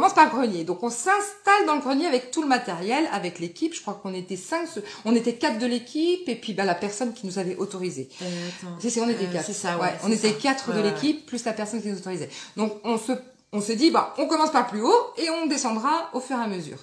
A: on s'installe dans le grenier avec tout le matériel, avec l'équipe. Je crois qu'on était 5, on était 4 de l'équipe, et puis la personne qui nous avait autorisé. On était 4.
B: C'est ça,
A: on était 4 de l'équipe plus la personne qui nous autorisait. Donc on se dit on commence par plus haut et on descendra au fur et à mesure.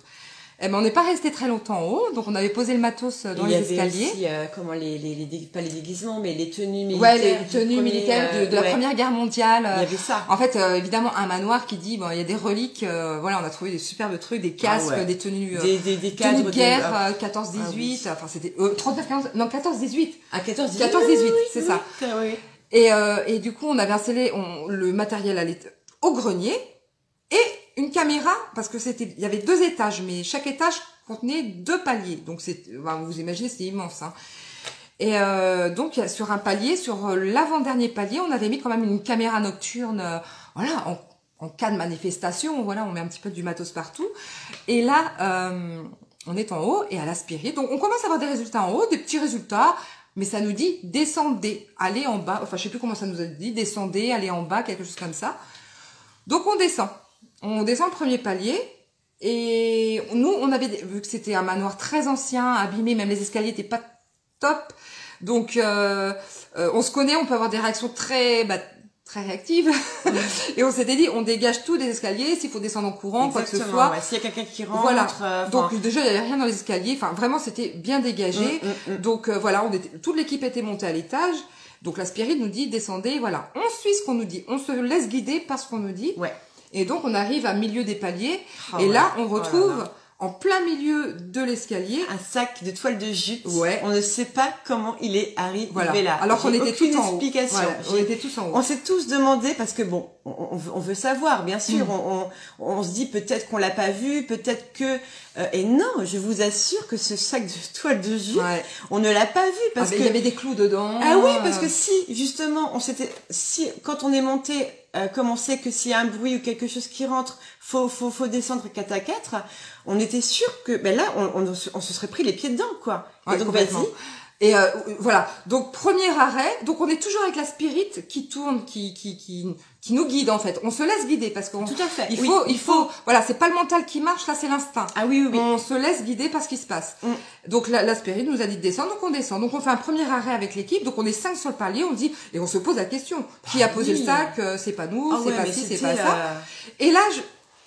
A: On n'est pas resté très longtemps en haut, donc on avait posé le matos dans les escaliers.
B: Il y avait aussi, pas les déguisements, mais les tenues militaires.
A: Ouais, les tenues militaires de la Première Guerre mondiale.
B: Il y avait ça.
A: En fait, évidemment, un manoir qui dit, il y a des reliques, on a trouvé des superbes trucs, des casques, des tenues,
B: des cadres
A: de guerre, 14-18, enfin c'était, 14-18.
B: Ah, 14-18.
A: 14-18, c'est ça.
B: Oui.
A: Et du coup, on avait installé, le matériel allait au grenier, et une caméra, parce que il y avait 2 étages, mais chaque étage contenait 2 paliers. Donc vous imaginez, c'est immense, hein. Et donc sur un palier, sur l'avant-dernier palier, on avait mis quand même une caméra nocturne, en cas de manifestation, on met un petit peu du matos partout. Et là, on est en haut et à l'aspiré. Donc on commence à avoir des résultats en haut, des petits résultats. mais ça nous dit descendez, allez en bas. Enfin, je sais plus comment ça nous a dit, descendez, allez en bas, quelque chose comme ça. Donc on descend le premier palier. Et nous, on avait vu que c'était un manoir très ancien, abîmé, même les escaliers étaient pas top. Donc on se connaît, on peut avoir des réactions très réactives. Et on s'était dit, on dégage tout des escaliers, s'il faut descendre en courant, quoi que ce soit.
B: Ouais, s'il y a quelqu'un qui rentre.
A: Voilà. Donc déjà, il n'y avait rien dans les escaliers. Enfin, vraiment, c'était bien dégagé. Donc voilà, toute l'équipe était montée à l'étage. Donc la Spirit nous dit, descendez, voilà. On suit ce qu'on nous dit. On se laisse guider par ce qu'on nous dit.
B: Ouais.
A: Et donc on arrive à milieu des paliers. Et là, on retrouve... en plein milieu de l'escalier,
B: un sac de toile de jute.
A: Ouais.
B: On ne sait pas comment il est arrivé là.
A: Alors qu'on était tous en haut.
B: Explication.
A: Voilà. On était tous en haut.
B: On s'est tous demandé parce que bon, on veut savoir, bien sûr. On se dit peut-être qu'on l'a pas vu, peut-être que et non, je vous assure que ce sac de toile de jute, on ne l'a pas vu parce que
A: il y avait des clous dedans.
B: Ah oui, parce que si justement quand on est monté, comme on sait que s'il y a un bruit ou quelque chose qui rentre, faut descendre 4 à 4. On était sûr que là on se serait pris les pieds dedans quoi.
A: Ouais,
B: donc vas-y.
A: Et voilà. Donc premier arrêt. Donc on est toujours avec la Spirit qui tourne, qui nous guide en fait. On se laisse guider parce qu'on
B: tout à fait.
A: Il faut. Voilà, c'est pas le mental qui marche, là c'est l'instinct.
B: Ah oui.
A: On se laisse guider par ce qui se passe. Donc la Spirit nous a dit de descendre, donc on descend. Donc on fait un premier arrêt avec l'équipe. Donc on est 5 sur le palier. On dit et on se pose la question qui a posé le sac. C'est pas nous, c'est pas ci, c'est pas ça. Et là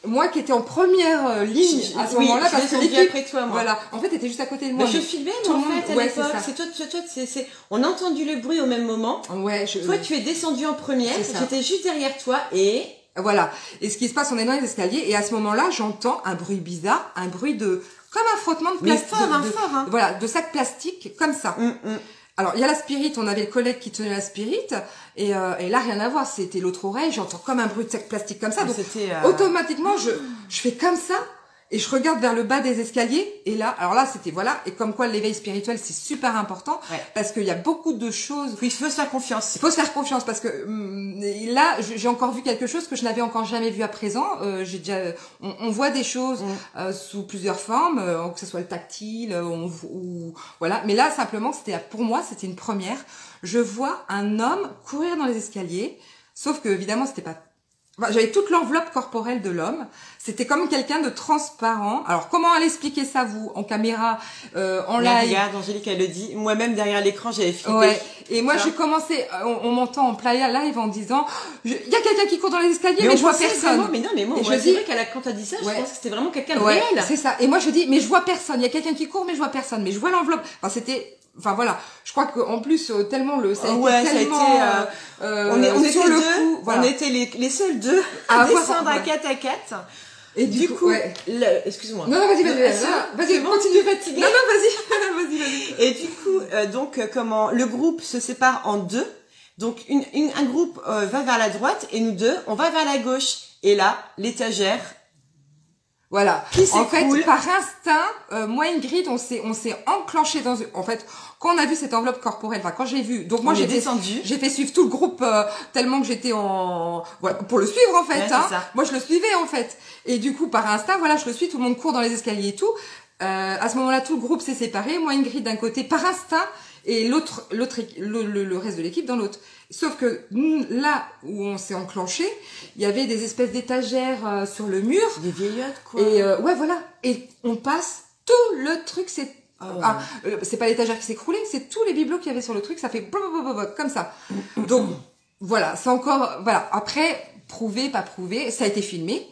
A: moi qui étais en première ligne à ce moment-là, parce que l'équipe
B: après toi, moi.
A: Voilà, en fait, était juste à côté de moi.
B: Je filmais, moi, en fait, à l'époque. C'est toi, on a entendu le bruit au même moment.
A: Ouais,
B: toi, tu es descendu en première. J'étais juste derrière toi et...
A: Voilà. Et ce qui se passe, on est dans les escaliers et à ce moment-là, j'entends un bruit bizarre, un bruit comme un frottement de plastique.
B: Mais fort, hein.
A: Voilà, de sacs plastiques, comme ça. Alors, il y a la Spirit, on avait le collègue qui tenait la Spirit, et là, rien à voir, c'était l'autre oreille, j'entends comme un bruit de sac plastique comme ça, donc automatiquement, je fais comme ça, et je regarde vers le bas des escaliers, et là, alors là, c'était, voilà, et comme quoi l'éveil spirituel, c'est super important, parce qu'il y a beaucoup de choses...
B: Oui, il faut se faire confiance.
A: Il faut se faire confiance, parce que là, j'ai encore vu quelque chose que je n'avais encore jamais vu à présent. On voit des choses sous plusieurs formes, que ce soit le tactile, voilà. Mais là, simplement, pour moi, c'était une première. Je vois un homme courir dans les escaliers, sauf que, évidemment, c'était pas... Enfin, j'avais toute l'enveloppe corporelle de l'homme. C'était comme quelqu'un de transparent. Alors, comment aller expliquer ça, vous, en caméra, en live?
B: Regarde, Angélique, elle le dit. Moi-même, derrière l'écran, j'avais flippé.
A: Ouais. Et moi, j'ai commencé, on m'entend en playa live en disant, il y a quelqu'un qui court dans les escaliers, mais je vois personne.
B: Vraiment, mais moi, c'est vrai quand t'as dit ça, je pense que c'était vraiment quelqu'un de réel.
A: C'est ça. Et moi, je dis, mais je vois personne. Il y a quelqu'un qui court, mais je vois personne. Mais je vois l'enveloppe. Enfin, voilà. Je crois qu'en plus, tellement ça a été
B: on était
A: sur le coup,
B: voilà. On était les seuls deux à descendre à 4 à 4.
A: Et du coup,
B: excuse-moi.
A: Non, vas-y, continue.
B: Fatiguée.
A: Non, vas-y.
B: Et du coup, donc, le groupe se sépare en deux. Donc, un groupe va vers la droite et nous deux, on va vers la gauche. Et là, l'étagère.
A: Voilà. En fait, par instinct, moi et Ingrid, on s'est enclenché en fait, quand on a vu cette enveloppe corporelle, enfin, quand j'ai vu, donc moi j'ai fait suivre tout le groupe, tellement que j'étais voilà, pour le suivre, en fait, Moi, je le suivais, en fait. Et du coup, par instinct, voilà, je le suis, tout le monde court dans les escaliers et tout. À ce moment-là, tout le groupe s'est séparé. Moi, Ingrid d'un côté, par instinct, et le reste de l'équipe dans l'autre. Sauf que là où on s'est enclenché, il y avait des espèces d'étagères sur le mur.
B: Des vieillottes, quoi.
A: Et voilà. Et on passe tout le truc, c'est pas l'étagère qui s'est écroulée, c'est tous les bibelots qu'il y avait sur le truc, ça fait comme ça. Donc voilà, c'est encore après prouvé, pas prouvé, ça a été filmé.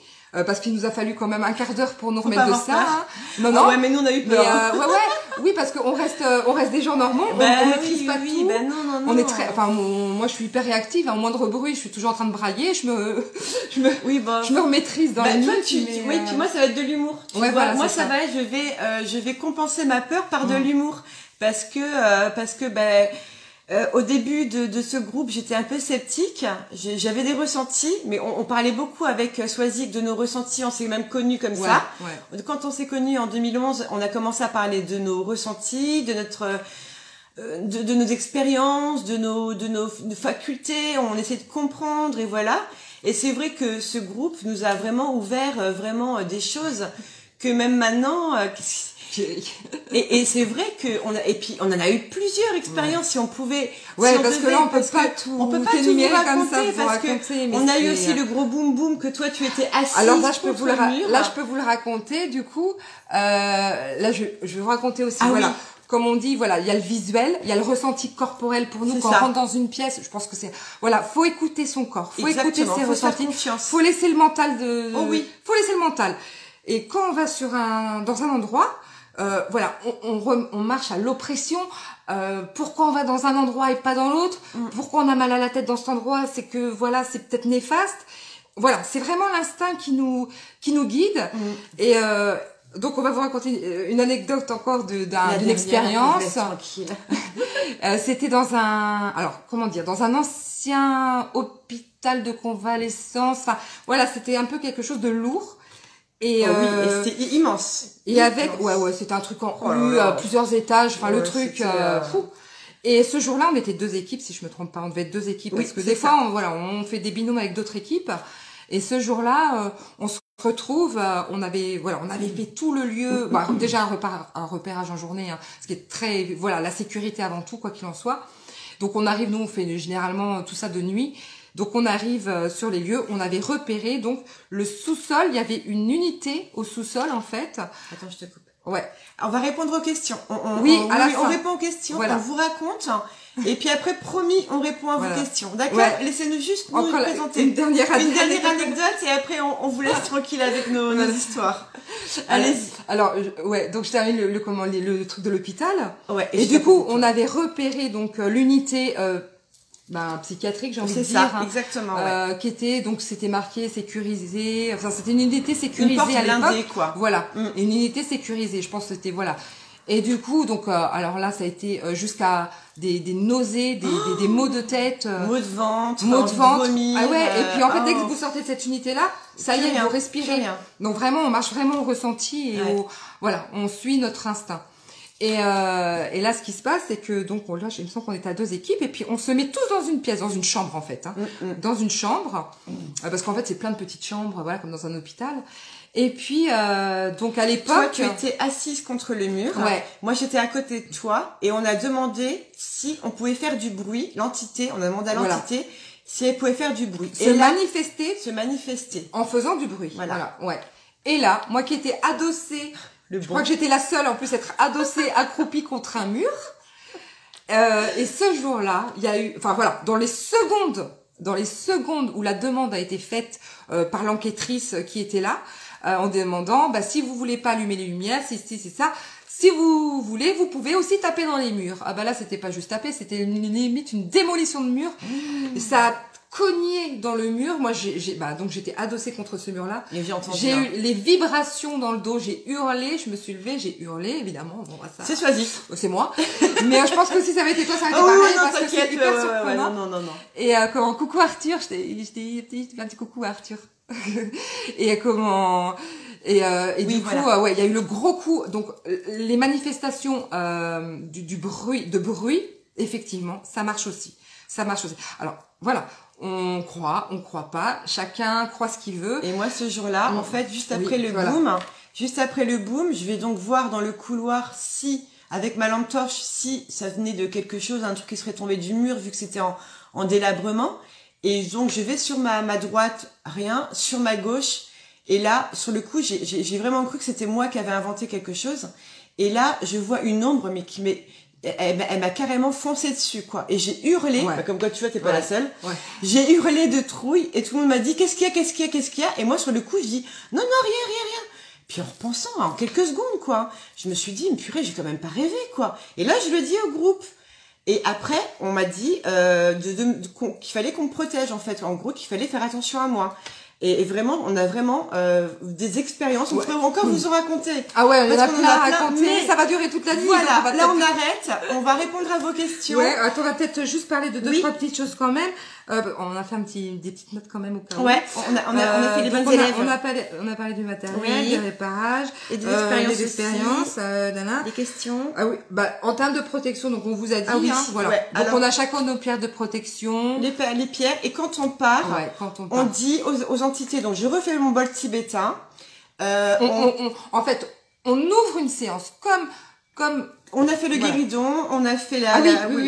A: Parce qu'il nous a fallu quand même un quart d'heure pour nous remettre de ça.
B: Non. Ouais, mais nous on a eu peur.
A: Oui, parce qu'on reste des gens normaux, on maîtrise pas tout.
B: Non.
A: On est moi je suis hyper réactive, au moindre bruit, je suis toujours en train de brailler, je me maîtrise dans la nuit.
B: Moi ça va être de l'humour. Moi ça va être, je vais compenser ma peur par de l'humour parce que au début de ce groupe, j'étais un peu sceptique. J'avais des ressentis, mais on parlait beaucoup avec Swazik de nos ressentis. On s'est même connus comme ça. Ouais. Quand on s'est connus en 2011, on a commencé à parler de nos ressentis, de nos expériences, de nos facultés. On essaie de comprendre et voilà. Et c'est vrai que ce groupe nous a vraiment ouvert des choses que même maintenant. Et c'est vrai et puis on en a eu plusieurs expériences. Si on pouvait,
A: ouais,
B: si
A: parce que là on peut pas tout
B: vous raconter parce que on a eu aussi le gros boom boom que toi tu étais assise.
A: Alors là je peux vous le raconter du coup. Là je vais vous raconter aussi voilà. Oui. Comme on dit, voilà, il y a le visuel, il y a le ressenti corporel pour nous quand on rentre dans une pièce. Je pense que c'est, voilà, faut écouter son corps, faut écouter ses ressentis, faut laisser le mental faut laisser le mental. Et quand on va dans un endroit, voilà, on marche à l'oppression. Pourquoi on va dans un endroit et pas dans l'autre? Pourquoi on a mal à la tête dans cet endroit? C'est que voilà, c'est peut-être néfaste. Voilà, c'est vraiment l'instinct qui nous guide. Et donc on va vous raconter une anecdote encore d'une expérience. C'était dans un ancien hôpital de convalescence. Enfin, voilà, c'était un peu quelque chose de lourd. Et
B: c'était immense.
A: Et avec c'était un truc en plusieurs étages. Enfin, le truc fou. Et ce jour-là, on était 2 équipes, si je me trompe pas. On devait être 2 équipes parce que des fois, on fait des binômes avec d'autres équipes. Et ce jour-là, on se retrouve, on avait fait tout le lieu, déjà un repérage en journée, hein, ce qui est très, voilà, la sécurité avant tout, quoi qu'il en soit. Donc on arrive, nous on fait généralement tout ça de nuit. Donc on arrive sur les lieux, on avait repéré donc le sous-sol, il y avait une unité au sous-sol en fait.
B: Attends, je te coupe.
A: Ouais.
B: On va répondre aux questions. On répond aux questions, voilà. On vous raconte. Et puis après, promis, on répond à vos questions. D'accord? Laissez-nous juste nous présenter
A: une dernière
B: anecdote et après on vous laisse tranquille avec nos histoires. Allez-y.
A: Alors, donc je termine le truc de l'hôpital. Ouais. Et du coup, on avait repéré donc l'unité psychiatrique, j'ai envie de dire. C'est ça,
B: exactement.
A: Qui était, donc c'était marqué sécurisé. Enfin, c'était une unité sécurisée à l'époque.
B: Blindée, quoi.
A: Voilà. Une unité sécurisée. Je pense que c'était, voilà. Et du coup, donc, alors là, ça a été jusqu'à des nausées, des maux de tête.
B: Maux de ventre.
A: Vomir, et puis en fait, dès que vous sortez de cette unité-là, ça y est, vous respirez. Donc vraiment, on marche vraiment au ressenti et on suit notre instinct. Et là, ce qui se passe, c'est que donc là, il me semble qu'on est à 2 équipes et puis on se met tous dans une pièce, dans une chambre en fait, hein, dans une chambre, parce qu'en fait c'est plein de petites chambres, voilà, comme dans un hôpital. Et puis donc à l'époque,
B: toi tu étais assise contre le mur, moi j'étais à côté de toi et on a demandé si on pouvait faire du bruit. L'entité, on a demandé à l'entité si elle pouvait faire du bruit,
A: se manifester en faisant du bruit. Voilà. Et là, moi qui étais adossée. Je crois que j'étais la seule en plus à être adossée, accroupie contre un mur. Et ce jour-là, il y a eu, enfin voilà, dans les secondes où la demande a été faite par l'enquêtrice qui était là, en demandant, si vous voulez pas allumer les lumières, c'est ça. Si vous voulez, vous pouvez aussi taper dans les murs. Ah là, c'était pas juste taper, c'était limite une démolition de mur. Ça a cogné dans le mur. Moi, donc j'étais adossée contre ce mur-là. J'ai eu les vibrations dans le dos. J'ai hurlé. Je me suis levée. J'ai hurlé, évidemment. Bon, ça.
B: C'est choisi.
A: C'est moi. Mais je pense que si ça avait été toi, ça aurait été pareil parce que c'est hyper surprenant.
B: Non.
A: Et coucou Arthur. Je t'ai un petit coucou Arthur. Et comment. Et du coup, il y a eu le gros coup. Donc, les manifestations du bruit, effectivement, ça marche aussi. Alors, voilà, on croit pas, chacun croit ce qu'il veut.
B: Et moi, ce jour-là, en fait, juste après le boom, je vais donc voir dans le couloir si, avec ma lampe torche, si ça venait de quelque chose, un truc qui serait tombé du mur, vu que c'était en délabrement. Et donc, je vais sur ma droite, rien, sur ma gauche. Et là, sur le coup, j'ai vraiment cru que c'était moi qui avais inventé quelque chose. Et là, je vois une ombre, mais elle m'a carrément foncé dessus, quoi. Et j'ai hurlé, comme quoi tu vois, t'es pas la seule. J'ai hurlé de trouille et tout le monde m'a dit qu'est-ce qu'il y a. Et moi, sur le coup, je dis non, rien. Puis en repensant, en quelques secondes, quoi, je me suis dit, mais purée, j'ai quand même pas rêvé, quoi. Et là, je le dis au groupe. Et après, on m'a dit qu'il fallait qu'on me protège, en fait. En gros, qu'il fallait faire attention à moi. Et vraiment, on a vraiment des expériences. On pourrait encore vous en raconter.
A: Ah ouais, on a plein à raconter. Mais ça va durer toute la nuit.
B: Voilà, là on arrête. On va répondre à vos questions.
A: Ouais, attends, on va peut-être juste parler de 2-3 petites choses quand même. On a fait des petites notes quand même au cas où.
B: Ouais, on a fait les bonnes élèves.
A: On a parlé du matériel, des réparages,
B: et des expériences, des questions.
A: Ah oui, en termes de protection, donc on vous a dit, voilà. Ouais, donc alors, on a chacun nos pierres de protection.
B: Les pierres, et quand on part, on dit aux entités, donc je refais mon bol tibétain.
A: En fait, on ouvre une séance comme
B: on a fait le guéridon, on a fait la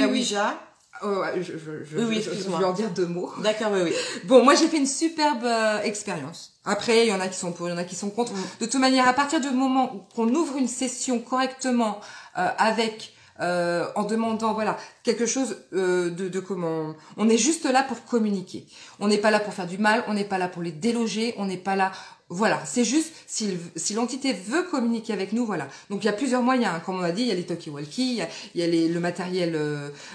B: Ouija.
A: Je vais en dire 2 mots.
B: D'accord, oui.
A: Bon, moi j'ai fait une superbe expérience. Après, il y en a qui sont pour, il y en a qui sont contre. De toute manière, à partir du moment qu'on ouvre une session correctement en demandant voilà quelque chose de comment on est juste là pour communiquer. On n'est pas là pour faire du mal, on n'est pas là pour les déloger, on n'est pas là. Voilà, c'est juste si l'entité veut communiquer avec nous, voilà. Donc il y a plusieurs moyens, hein. Comme on a dit, il y a les talkie-walkie, il y a le matériel,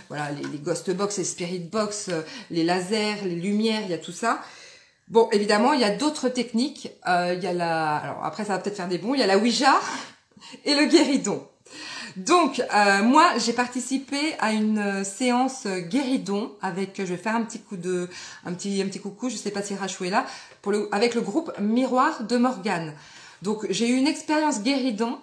A: voilà, les ghost box, les spirit box, les lasers, les lumières, il y a tout ça. Bon, évidemment, il y a d'autres techniques. Il y a alors après ça va peut-être faire des bons. Il y a la Ouija et le guéridon. Donc moi j'ai participé à une séance guéridon avec, je vais faire un petit coucou, je sais pas si Rachou est là, avec le groupe Miroir de Morgane. Donc j'ai eu une expérience guéridon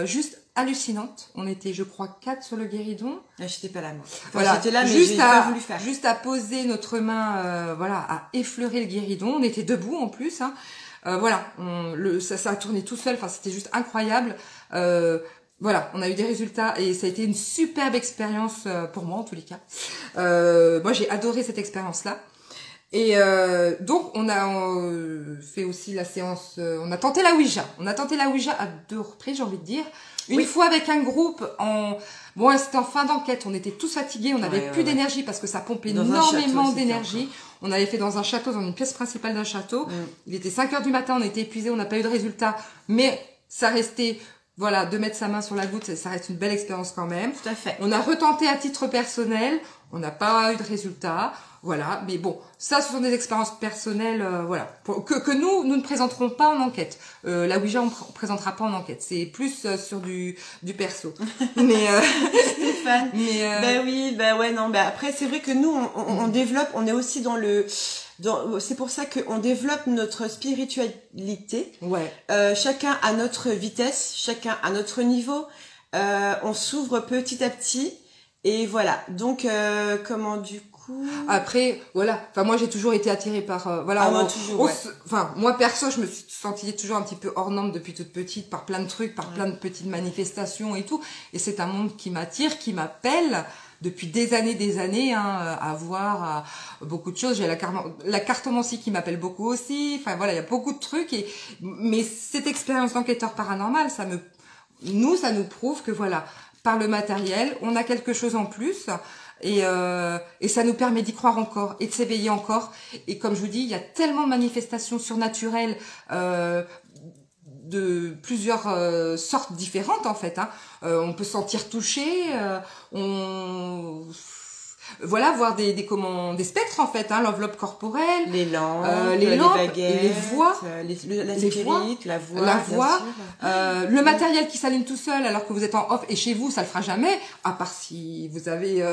A: juste hallucinante. On était, je crois, 4 sur le guéridon.
B: J'étais pas là, moi. Enfin,
A: voilà,
B: j'étais là, mais j'ai pas voulu faire.
A: Juste à poser notre main, voilà, à effleurer le guéridon. On était debout en plus. Hein. Voilà, ça a tourné tout seul. Enfin, c'était juste incroyable. Voilà, on a eu des résultats et ça a été une superbe expérience pour moi en tous les cas. Moi, j'ai adoré cette expérience-là. Et donc, on a fait aussi la séance. On a tenté la Ouija. On a tenté la Ouija à 2 reprises, j'ai envie de dire. Une fois avec un groupe bon, c'était en fin d'enquête. On était tous fatigués. On n'avait plus d'énergie parce que ça pompait énormément d'énergie. On avait fait dans un château, dans une pièce principale d'un château. Il était 5 heures du matin. On était épuisés. On n'a pas eu de résultat. Mais ça restait, voilà, de mettre sa main sur la goutte, ça reste une belle expérience quand même.
B: Tout à fait.
A: On a retenté à titre personnel. On n'a pas eu de résultat. Voilà, mais bon, ça, ce sont des expériences personnelles, voilà, que nous ne présenterons pas en enquête. La Ouija, on présentera pas en enquête. C'est plus sur du perso. Mais
B: Stéphane. Ben oui, ben ouais, non. Ben après, c'est vrai que nous, on développe. On est aussi c'est pour ça qu'on développe notre spiritualité.
A: Ouais.
B: Chacun à notre vitesse, chacun à notre niveau. On s'ouvre petit à petit. Et voilà. Donc, comment du coup.
A: Après, voilà. Enfin, moi, j'ai toujours été attirée par, voilà. Enfin, moi, perso, je me suis sentie toujours un petit peu hors norme depuis toute petite, par plein de trucs, par plein de petites manifestations et tout. Et c'est un monde qui m'attire, qui m'appelle depuis des années, hein, à voir beaucoup de choses. J'ai la cartomancie qui m'appelle beaucoup aussi. Enfin, voilà, il y a beaucoup de trucs. Mais cette expérience d'enquêteur paranormal, ça nous prouve que voilà, par le matériel, on a quelque chose en plus. Et ça nous permet d'y croire encore et de s'éveiller encore. Et comme je vous dis, il y a tellement de manifestations surnaturelles de plusieurs sortes différentes en fait. Hein. On peut se sentir touché, voilà, voir des spectres en fait, hein, l'enveloppe corporelle,
B: les lampes,
A: les baguettes, les voix,
B: la voix,
A: le matériel qui s'allume tout seul alors que vous êtes en off et chez vous ça le fera jamais, à part si vous avez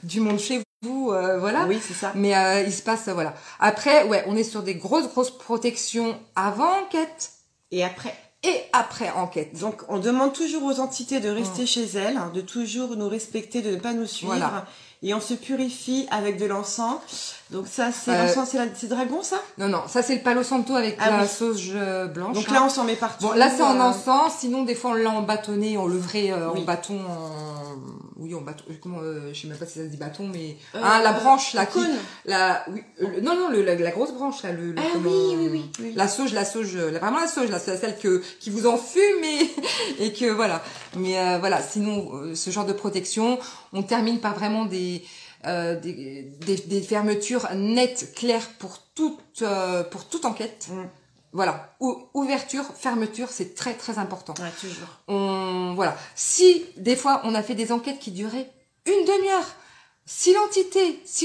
A: du monde chez vous, voilà.
B: Oui, c'est ça.
A: Mais il se passe voilà. Après, ouais, on est sur des grosses protections avant enquête
B: et après.
A: Et après enquête.
B: Donc on demande toujours aux entités de rester chez elles, de toujours nous respecter, de ne pas nous suivre. Voilà. Et on se purifie avec de l'encens. Donc ça, c'est l'encens, c'est dragon, ça?
A: Non, ça c'est le palo santo avec la sauge blanche.
B: Donc là, on s'en met partout.
A: Bon, là c'est en encens. Sinon, des fois, on l'a en bâtonnet, on le ferait en bâton, en bâton. Comment je sais même pas si ça se dit bâton, mais la branche, la
B: cône.
A: La grosse branche là,
B: oui.
A: La sauge, vraiment la sauge là, c'est celle qui vous enfume et que voilà. Mais voilà, sinon ce genre de protection, on termine par vraiment des fermetures nettes, claires pour toute enquête. Voilà, ouverture, fermeture, c'est très très important.
B: Ouais, toujours.
A: Voilà. Si des fois on a fait des enquêtes qui duraient une demi-heure, si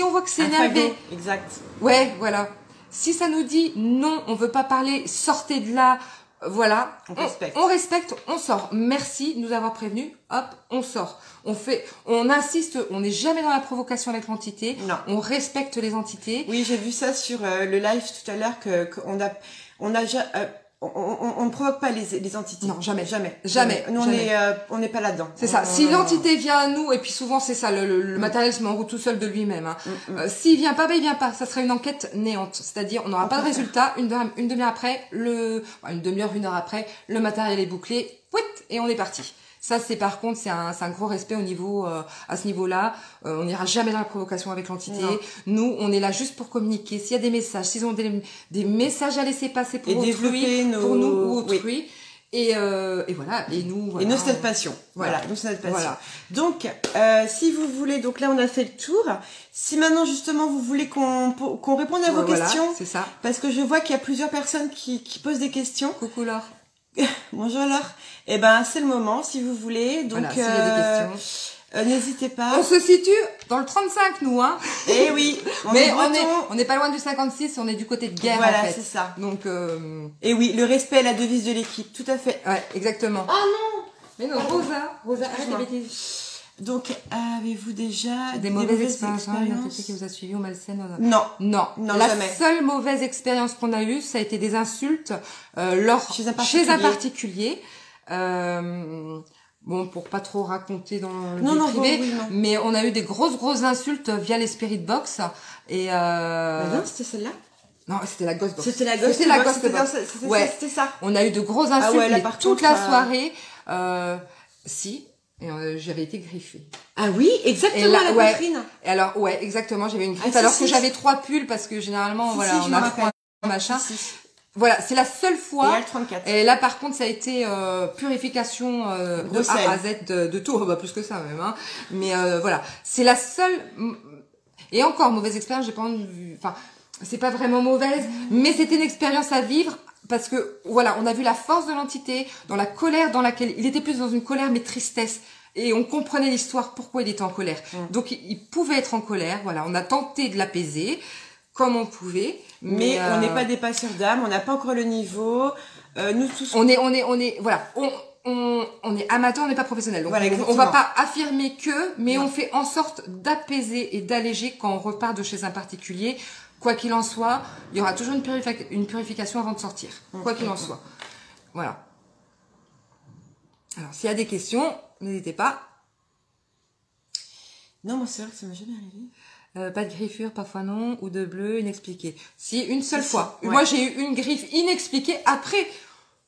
A: on voit que c'est énervé,
B: exact.
A: Ouais, voilà. Si ça nous dit non, on veut pas parler, sortez de là. Voilà, on respecte, on sort. Merci de nous avoir prévenus. Hop, on sort. On insiste, on n'est jamais dans la provocation avec l'entité.
B: Non.
A: On respecte les entités.
B: Oui, j'ai vu ça sur le live tout à l'heure on a déjà on ne provoque pas les entités.
A: Non, jamais.
B: Jamais.
A: Jamais.
B: Nous, on n'est pas là-dedans.
A: C'est ça. Si l'entité vient à nous, et puis souvent c'est ça, le matériel se met en route tout seul de lui-même. Hein. S'il vient pas, ben il vient pas. Ça sera une enquête néante. C'est-à-dire, on n'aura pas de résultat. Une demi-heure après, une demi-heure, 1 heure après, le matériel est bouclé. Et on est parti. Ça, c'est par contre, c'est un gros respect au niveau à ce niveau-là. On n'ira jamais dans la provocation avec l'entité. Nous, on est là juste pour communiquer. S'il y a des messages, s'ils ont des messages à laisser passer pour autrui, pour nous ou autrui. Oui. Et voilà. Et nous. Voilà.
B: Et nous, c'est notre passion. Voilà. Nous, c'est notre passion. Voilà. Donc, si vous voulez, donc là, on a fait le tour. Si maintenant, justement, vous voulez qu'on réponde à vos questions.
A: C'est ça.
B: Parce que je vois qu'il y a plusieurs personnes qui posent des questions.
A: Coucou Laure.
B: Bonjour Laure. Eh ben, c'est le moment, si vous voulez. Donc,
A: voilà, s'il y a des questions.
B: N'hésitez pas.
A: On se situe dans le 35, nous, hein.
B: Eh oui.
A: On n'est pas loin du 56, on est du côté de guerre,
B: voilà,
A: en fait.
B: C'est ça.
A: Donc,
B: Et oui, le respect est la devise de l'équipe, tout à fait.
A: Ouais, exactement.
B: Ah non!
A: Mais non, Rosa, arrête les bêtises.
B: Donc, avez-vous déjà
A: des mauvaises expériences? Une entité qui vous a suivi ou malsaine?
B: Non.
A: Non,
B: la
A: jamais. Seule mauvaise expérience qu'on a eue, ça a été des insultes chez un particulier. Bon, pour pas trop raconter dans le privé, mais on a eu des grosses insultes via les Spirit Box. Et
B: non, c'était celle-là.
A: Non, c'était la Ghost Box.
B: C'était la Ghost Box.
A: Ouais,
B: c'était ça.
A: On a eu de grosses insultes toute la soirée. Si. Et j'avais été griffée.
B: Ah oui, exactement, la poitrine.
A: Et alors, ouais, exactement, j'avais une griffe. Alors que j'avais 3 pulls parce que généralement, on a 3 machin. Voilà, c'est la seule fois. Et là, par contre, ça a été purification de A à Z de tout. Bah, plus que ça même. Hein. Mais voilà, c'est la seule. Et encore mauvaise expérience. J'ai pas envie. Enfin, c'est pas vraiment mauvaise, mais c'était une expérience à vivre. Parce que, voilà, on a vu la force de l'entité, dans la colère dans laquelle... Il était plus dans une colère, mais tristesse. Et on comprenait l'histoire, pourquoi il était en colère. Donc, il pouvait être en colère, voilà. On a tenté de l'apaiser, comme on pouvait.
B: Mais on n'est pas des passeurs d'âme, on n'a pas encore le niveau. Nous tous...
A: On est amateur, on n'est pas professionnel. Donc, voilà, on va pas affirmer que, mais on fait en sorte d'apaiser et d'alléger quand on repart de chez un particulier. Quoi qu'il en soit, il y aura toujours une purification avant de sortir. Quoi qu'il en soit. Voilà. Alors, s'il y a des questions, n'hésitez pas.
B: Non, moi, c'est vrai que ça m'est jamais arrivé.
A: Pas de griffure, parfois non, ou de bleu inexpliqué. Si, une seule fois. Ouais. Moi, j'ai eu une griffe inexpliquée. Après,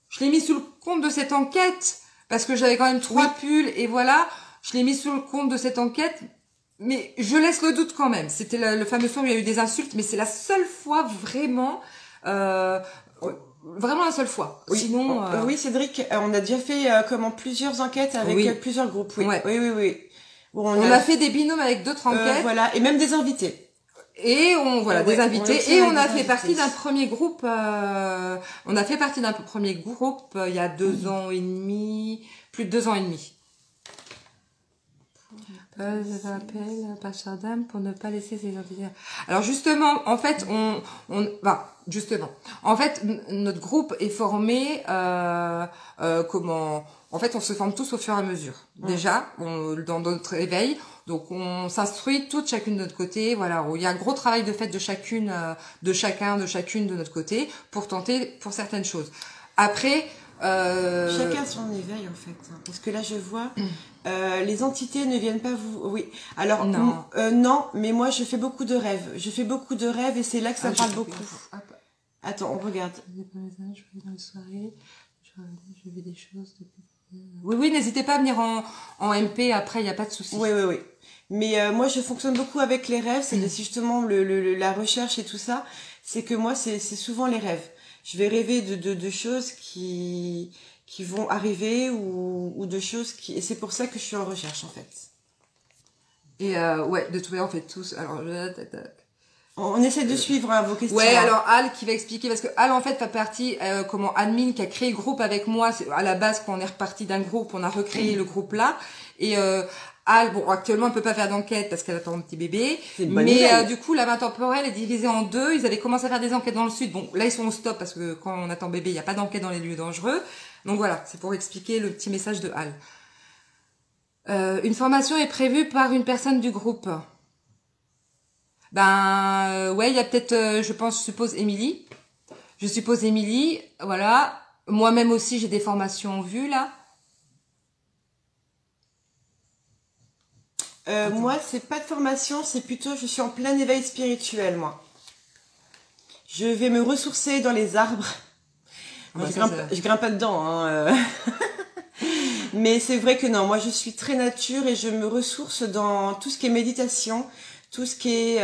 A: je l'ai mis sous le compte de cette enquête, parce que j'avais quand même 3 pulls, et voilà. Je l'ai mis sous le compte de cette enquête. Mais je laisse le doute quand même. C'était le fameux soir où il y a eu des insultes, mais c'est la seule fois vraiment, vraiment la seule fois.
B: Oui.
A: Sinon,
B: oui, Cédric, on a déjà fait plusieurs enquêtes avec plusieurs groupes. Oui, oui.
A: Bon, on a fait des binômes avec d'autres enquêtes.
B: Voilà, et même des invités.
A: Et des invités. Et on a fait partie d'un premier groupe. On a fait partie d'un premier groupe il y a 2 ans et demi, plus de 2 ans et demi. Je rappelle, passeur d'âme pour ne pas laisser ses entités. Alors justement, en fait, en fait, notre groupe est formé, en fait, on se forme tous au fur et à mesure. Déjà, dans notre éveil, donc on s'instruit toutes chacune de notre côté. Voilà, il y a un gros travail de fait de chacune de notre côté pour tenter pour certaines choses. Après.
B: Chacun son éveil en fait, parce que là je vois les entités ne viennent pas vous. Oui. Alors non, mais moi je fais beaucoup de rêves. Et c'est là que ça parle beaucoup. Attends, on regarde.
A: Dans les soirées, je vis des choses. Oui, n'hésitez pas à venir en MP. Après, il n'y a pas de souci.
B: Oui. Mais moi je fonctionne beaucoup avec les rêves. C'est justement la recherche et tout ça. C'est que moi c'est souvent les rêves. Je vais rêver de choses qui vont arriver ou de choses et c'est pour ça que je suis en recherche en fait.
A: Et de trouver en fait tous. Alors
B: on essaie de suivre vos questions.
A: Ouais, alors Al qui va expliquer parce que Al en fait fait partie admin qui a créé le groupe avec moi. C'est à la base quand on est reparti d'un groupe, on a recréé le groupe là et Al, bon, actuellement, elle peut pas faire d'enquête parce qu'elle attend un petit bébé. Mais du coup, la main temporelle est divisée en 2. Ils avaient commencé à faire des enquêtes dans le sud. Bon, là, ils sont au stop parce que quand on attend bébé, il n'y a pas d'enquête dans les lieux dangereux. Donc voilà, c'est pour expliquer le petit message de Al. Une formation est prévue par une personne du groupe. Il y a peut-être, je suppose Émilie. Voilà. Moi-même aussi, j'ai des formations en vue, là.
B: Moi, c'est pas de formation, c'est plutôt, je suis en plein éveil spirituel, moi. Je vais me ressourcer dans les arbres. Moi, je grimpe pas dedans, hein. Mais c'est vrai que non, moi je suis très nature et je me ressource dans tout ce qui est méditation, tout ce qui est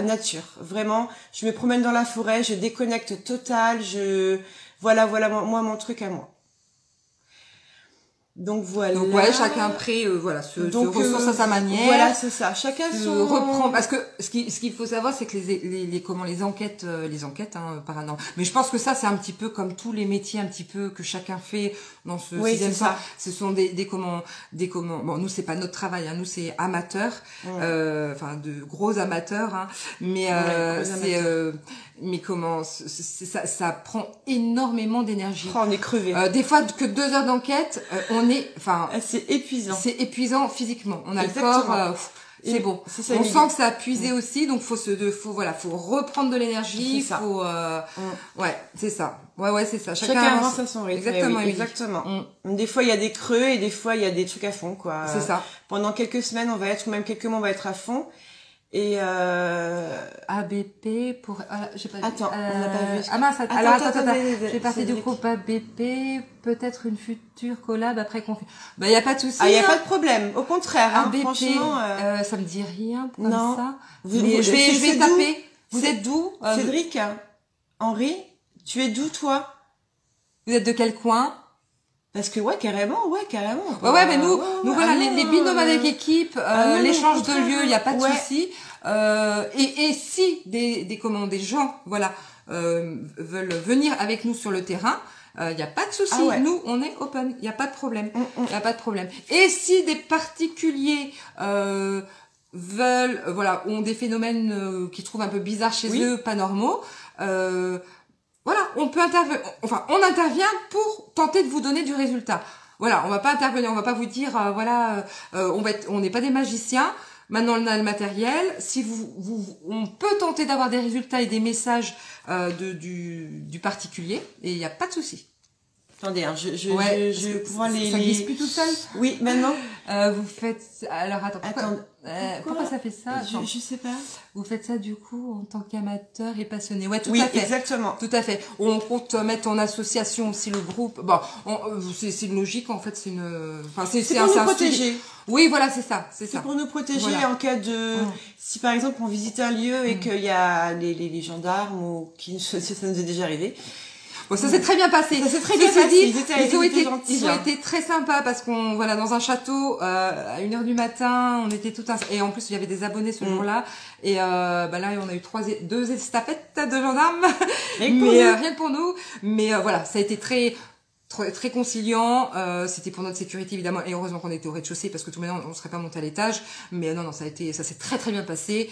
B: nature. Vraiment, je me promène dans la forêt, je déconnecte total, voilà moi mon truc à moi. Donc voilà.
A: Donc ouais, chacun après se ressource à sa manière.
B: Voilà, c'est ça. Chacun
A: se reprend parce que ce qu'il faut savoir c'est que les enquêtes paranormales. Mais je pense que ça c'est un petit peu comme tous les métiers un petit peu que chacun fait dans ce sixième sens. Ce sont des comment bon nous c'est pas notre travail hein, nous c'est amateurs de gros amateurs hein, mais mais comment ça prend énormément d'énergie.
B: On est crevé.
A: Des fois que 2 heures d'enquête,
B: c'est épuisant.
A: C'est épuisant physiquement. On a
B: Exactement.
A: le corps, c'est bon. On sent que ça a puisé aussi, donc faut reprendre de l'énergie. Ouais, c'est ça. Ouais, c'est ça.
B: Chacun avance à son rythme.
A: Exactement.
B: Oui, exactement. Des fois il y a des creux et des fois il y a des trucs à fond quoi.
A: C'est ça.
B: Pendant quelques semaines même quelques mois on va être à fond. Et
A: ABP pour j'ai pas
B: attends on n'a pas vu
A: attends j'ai parti du groupe ABP peut-être une future collab après qu'on fait il y a pas de souci
B: il y a pas de problème au contraire
A: ABP,
B: franchement
A: ça me dit rien comme
B: non.
A: ça
B: Mais
A: je vais taper vous êtes d'où
B: Cédric Henri tu es d'où toi
A: vous êtes de quel coin
B: parce que carrément.
A: Ouais, mais nous voilà, les binômes avec équipe, l'échange de lieux, il y a pas de souci. Et si des gens, voilà, veulent venir avec nous sur le terrain, il y a pas de souci. Nous, on est open, il y a pas de problème. Il y a pas de problème. Et si des particuliers veulent, ont des phénomènes qu'ils trouvent un peu bizarres chez eux, pas normaux, voilà, on peut intervenir, on intervient pour tenter de vous donner du résultat. Voilà, on va pas intervenir, on va pas vous dire, on n'est pas des magiciens. Maintenant, on a le matériel. Si on peut tenter d'avoir des résultats et des messages du particulier, et il n'y a pas de souci.
B: Attendez, je vais pouvoir les...
A: Ça glisse plus tout seul.
B: Oui, maintenant.
A: Vous faites... Alors, attends. Pourquoi ça fait ça
B: je sais pas.
A: Vous faites ça, du coup, en tant qu'amateur et passionné. Ouais, tout
B: à
A: fait.
B: Exactement.
A: Tout à fait. On compte mettre en association aussi le groupe. Bon, c'est une logique, en fait. C'est
B: pour nous protéger.
A: Oui, voilà, c'est ça. C'est
B: pour nous protéger en cas de... Si, par exemple, on visite un lieu et qu'il y a les gendarmes ou ça nous est déjà arrivé.
A: Bon, ça s'est très bien passé.
B: Ça s'est très bien passé.
A: Ils ont été très sympas parce qu'on, dans un château, à 1h du matin, on était et en plus, il y avait des abonnés ce jour-là. Et, là, on a eu 2 estafettes de gendarmes. Mais rien que pour nous. Mais, ça a été très conciliant, c'était pour notre sécurité évidemment et heureusement qu'on était au rez-de-chaussée parce que tout maintenant on serait pas monté à l'étage, mais non ça s'est très très bien passé.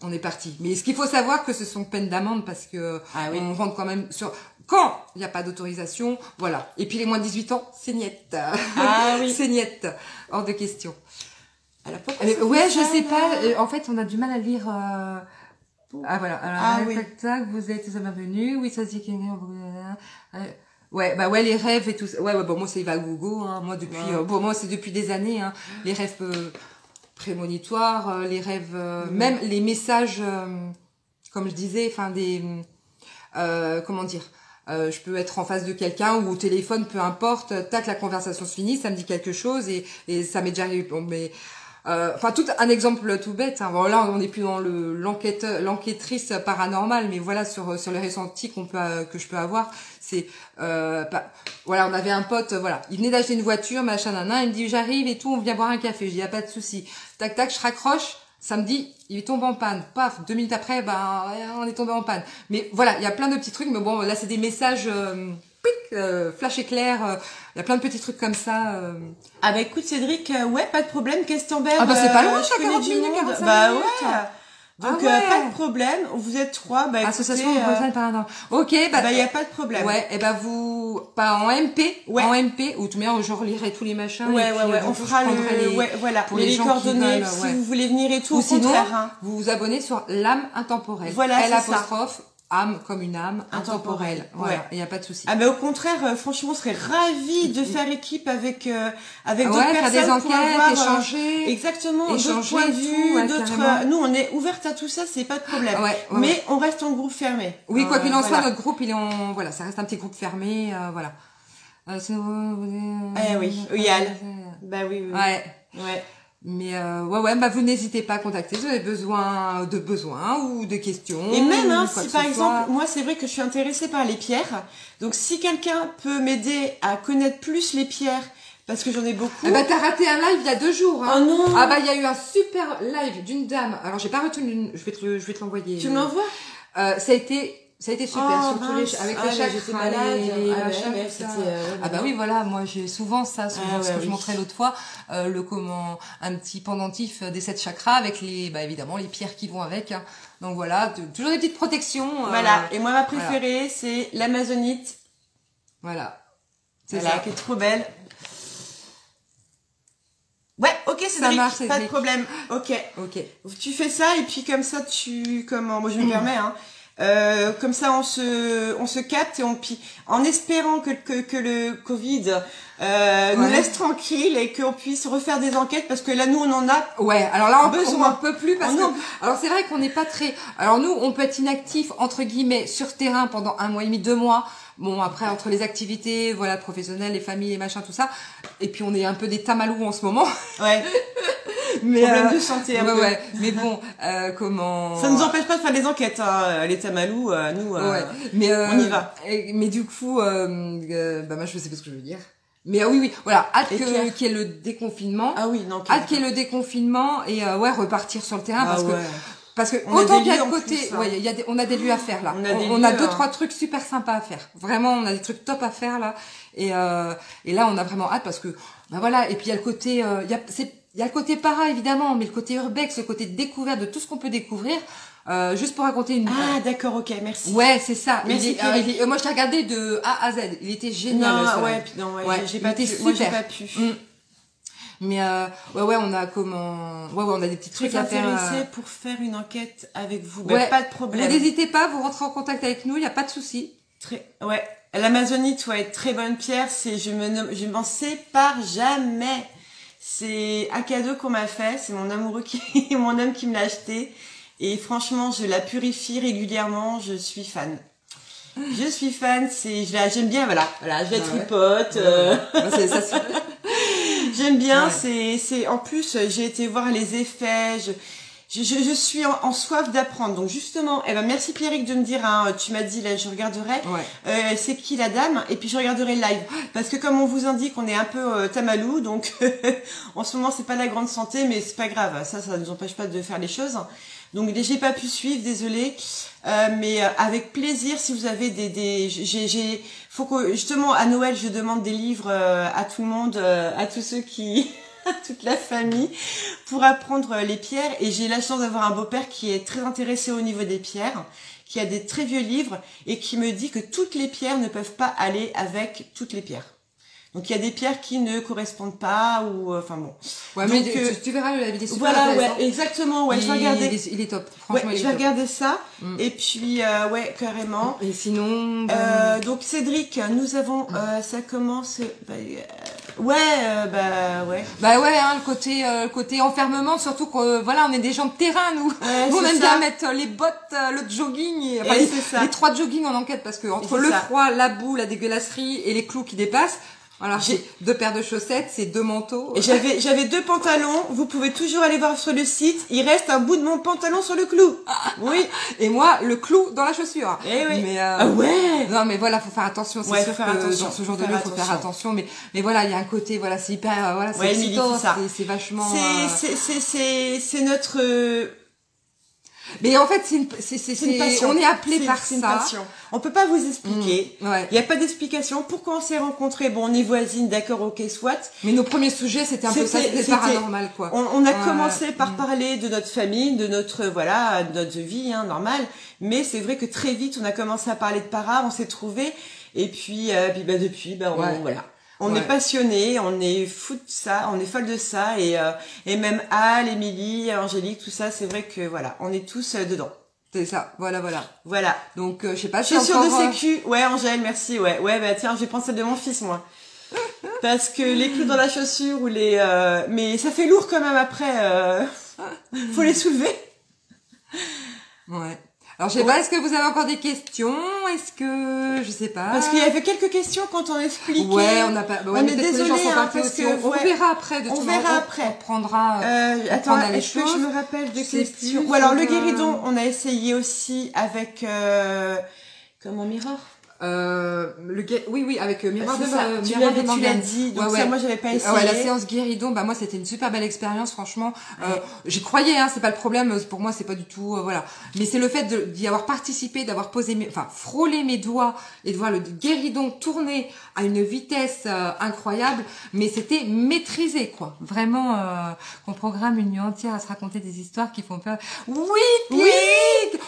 A: On est parti. Mais ce qu'il faut savoir que ce sont peines d'amende parce que on rentre quand même quand il n'y a pas d'autorisation, voilà. Et puis les moins de 18 ans, c'est niette.
B: Ah oui.
A: C'est niette. Hors de question.
B: Alors pourquoi
A: je sais pas. En fait, on a du mal à lire. Voilà. Alors, tac, vous êtes bienvenue. Oui, ça dit qu'il les rêves et tout ça. Moi c'est Eva Google, hein. Moi depuis moi c'est depuis des années hein. Les rêves prémonitoires, les rêves même les messages comme je disais comment dire je peux être en face de quelqu'un ou au téléphone, peu importe, tac, la conversation se finit, ça me dit quelque chose et ça m'est déjà arrivé. Mais tout un exemple tout bête. Hein. Bon, là, on n'est plus dans l'enquêtrice paranormale, mais voilà sur les ressentis que je peux avoir. C'est on avait un pote, il venait d'acheter une voiture, machin, il me dit j'arrive et tout, on vient boire un café. Je dis y a pas de souci. Tac tac, je raccroche. Samedi, il tombe en panne. Paf, 2 minutes après, on est tombé en panne. Mais voilà, il y a plein de petits trucs. Mais bon, là, c'est des messages flash éclair. Il y a plein de petits trucs comme ça.
B: Ah bah écoute Cédric, pas de problème. Questemberg.
A: Ah bah c'est pas loin,
B: je
A: chaque 40 minutes, 45 minutes.
B: Donc pas de problème. Vous êtes 3.
A: Association paranormale. Ok,
B: y a pas de problème.
A: Ouais, et vous pas en MP, en MP ou tout meilleur, je relirai tous les machins.
B: On fera
A: pour les
B: coordonnées si vous voulez venir et tout.
A: Ou sinon, vous vous abonnez sur l'âme intemporelle.
B: Voilà,
A: L apostrophe âme comme une âme intemporelle. Voilà, il n'y a pas de souci.
B: Ah, mais au contraire, franchement, on serait ravis de faire équipe avec d'autres personnes.
A: Faire des enquêtes,
B: pour avoir,
A: échanger.
B: Exactement, d'autres points de vue, d'autres, nous, on est ouverte à tout ça, c'est pas de problème. Mais on reste en groupe fermé.
A: Oui, quoi qu'il en soit, notre groupe, il est voilà, ça reste un petit groupe fermé, voilà.
B: Oui, Yal. Bah oui. Ouais.
A: Mais bah vous n'hésitez pas à contacter si vous avez besoin ou de questions.
B: Et même si par exemple, moi c'est vrai que je suis intéressée par les pierres. Donc si quelqu'un peut m'aider à connaître plus les pierres, parce que j'en ai beaucoup.
A: Ah bah t'as raté un live il y a 2 jours. Hein.
B: Oh non.
A: Ah bah il y a eu un super live d'une dame. Alors j'ai pas retenu, je vais te l'envoyer.
B: Tu me l'envoies?
A: Ça a été super, surtout avec les chakras,
B: j'étais malade.
A: Oui, voilà, moi j'ai souvent ça, ce que je montrais l'autre fois, un petit pendentif des 7 chakras avec évidemment les pierres qui vont avec. Hein. Donc voilà, toujours des petites protections.
B: Voilà, et moi ma préférée c'est l'amazonite.
A: Voilà.
B: C'est ça qui est trop belle. Ouais, ok, c'est ça marche, pas de problème. Ok. Tu fais ça et puis comme ça moi je me permets comme ça on se capte et en espérant que le Covid nous laisse tranquille et qu'on puisse refaire des enquêtes parce que là nous on en a
A: alors là on en peut plus parce que alors c'est vrai qu'on n'est pas très, alors nous on peut être inactif entre guillemets sur terrain pendant 1 mois et demi, 2 mois. Bon, après, entre les activités, voilà, professionnelles, les familles, les machins, tout ça. Et puis, on est un peu des tamalous en ce moment.
B: Ouais.
A: Mais,
B: problème de santé, un peu.
A: Ouais. Mais bon, comment...
B: Ça nous empêche pas de faire des enquêtes, hein. Les tamalous, nous, on y va.
A: Mais du coup, moi, je sais pas ce que je veux dire. Mais oui, voilà, hâte qu'il y ait le déconfinement.
B: Ah oui, non.
A: Hâte qu'il y ait le déconfinement et, repartir sur le terrain parce que autant qu'il y a de côté, on a des lieux à faire là. On a 2-3 trucs super sympas à faire. Vraiment, on a des trucs top à faire là. Et là, on a vraiment hâte parce que, voilà. Et puis il y a le côté, il y a le côté para évidemment, mais le côté urbex, le côté découverte de tout ce qu'on peut découvrir. Juste pour raconter une.
B: Ah d'accord, ok, merci.
A: Ouais, c'est ça.
B: Merci.
A: Moi, je t'ai regardé de A à Z. Il était génial.
B: J'ai pas pu. Moi, j'ai pas pu.
A: Mais on a on a des petits trucs à faire.
B: Intéressé pour faire une enquête avec vous. Pas de problème.
A: Vous n'hésitez pas, vous rentrez en contact avec nous, il y a pas de souci.
B: L'amazonite, très bonne pierre. Je m'en sépare jamais. C'est un cadeau qu'on m'a fait. C'est mon amoureux mon homme qui me l'a acheté. Et franchement, je la purifie régulièrement. Je suis fan. J'aime bien, voilà, je vais tripote.
A: C'est ça.
B: J'aime bien, en plus, j'ai été voir les effets, je suis en soif d'apprendre. Donc justement, merci Pierrick de me dire, tu m'as dit, là, je regarderai, c'est qui la dame, et puis je regarderai le live. Parce que comme on vous indique, on est un peu tamalou, donc en ce moment, c'est pas la grande santé, mais c'est pas grave, ça nous empêche pas de faire les choses. Donc j'ai pas pu suivre, désolée, mais avec plaisir si vous avez faut que justement à Noël je demande des livres à tout le monde, à tous ceux à toute la famille pour apprendre les pierres, et j'ai la chance d'avoir un beau-père qui est très intéressé au niveau des pierres, qui a des très vieux livres et qui me dit que toutes les pierres ne peuvent pas aller avec toutes les pierres. Donc il y a des pierres qui ne correspondent pas ou enfin bon.
A: Ouais, donc, mais tu verras, il est super
B: voilà,
A: intéressant.
B: Exactement, je vais regarder.
A: Il est top. Franchement,
B: je vais regarder ça. Et puis carrément.
A: Et sinon
B: donc Cédric, nous avons ça commence
A: le côté enfermement, surtout que on est des gens de terrain nous. Nous on aime bien mettre les bottes, le jogging les 3 jogging en enquête parce que entre le froid, la boue, la dégueulasserie et les clous qui dépassent. Voilà, j'ai 2 paires de chaussettes, c'est 2 manteaux.
B: Et j'avais 2 pantalons. Vous pouvez toujours aller voir sur le site. Il reste un bout de mon pantalon sur le clou. Oui.
A: Et moi, le clou dans la chaussure.
B: Eh oui.
A: Mais
B: non,
A: mais voilà, faut faire attention. C'est sûr que dans ce genre de lieu, faut faire attention. Mais voilà, il y a un côté, c'est hyper, c'est excitant. C'est vachement.
B: C'est notre.
A: Mais en fait, c'est une passion. On est appelé par ça. Une passion.
B: On peut pas vous expliquer. Il y a pas d'explication. Pourquoi on s'est rencontrés? Bon, on est voisines, d'accord, ok, soit.
A: Mais nos premiers sujets, c'était un peu ça, c'était paranormal, quoi.
B: On a commencé par parler de notre famille, de notre, notre vie, normale. Mais c'est vrai que très vite, on a commencé à parler de para, on s'est trouvés. Et puis, depuis, voilà. On est passionnés, on est fou de ça, on est folle de ça, et même Al, Émilie, Angélique, tout ça, c'est vrai que on est tous dedans.
A: C'est ça, voilà.
B: Voilà.
A: Donc, je sais pas si
B: chaussures
A: encore...
B: de sécu. Ouais, Angèle, merci. Ouais, bah tiens, je vais prendre celle de mon fils, moi. Parce que les clous dans la chaussure ou les... mais ça fait lourd quand même après. Faut les soulever.
A: Ouais. Alors, je sais pas, est-ce que vous avez encore des questions? Est-ce que... Je sais pas.
B: Parce qu'il y avait quelques questions quand on expliquait.
A: Ouais, on n'a pas...
B: on est désolé, parce que...
A: On verra après.
B: On verra après.
A: On prendra...
B: attends, est-ce que je me rappelle des questions? Ou alors, le guéridon, on a essayé aussi avec... comment, Mirror?
A: Oui, avec Miroir de
B: tu l'as dit, donc ça, moi, j'avais pas essayé.
A: Ouais, la séance guéridon, bah, moi, c'était une super belle expérience, franchement. J'y croyais, hein, c'est pas le problème, pour moi, c'est pas du tout, voilà. Mais c'est le fait d'y avoir participé, d'avoir frôlé mes doigts et de voir le guéridon tourner à une vitesse incroyable, mais c'était maîtrisé, quoi. Vraiment, qu'on programme une nuit entière à se raconter des histoires qui font peur. Oui!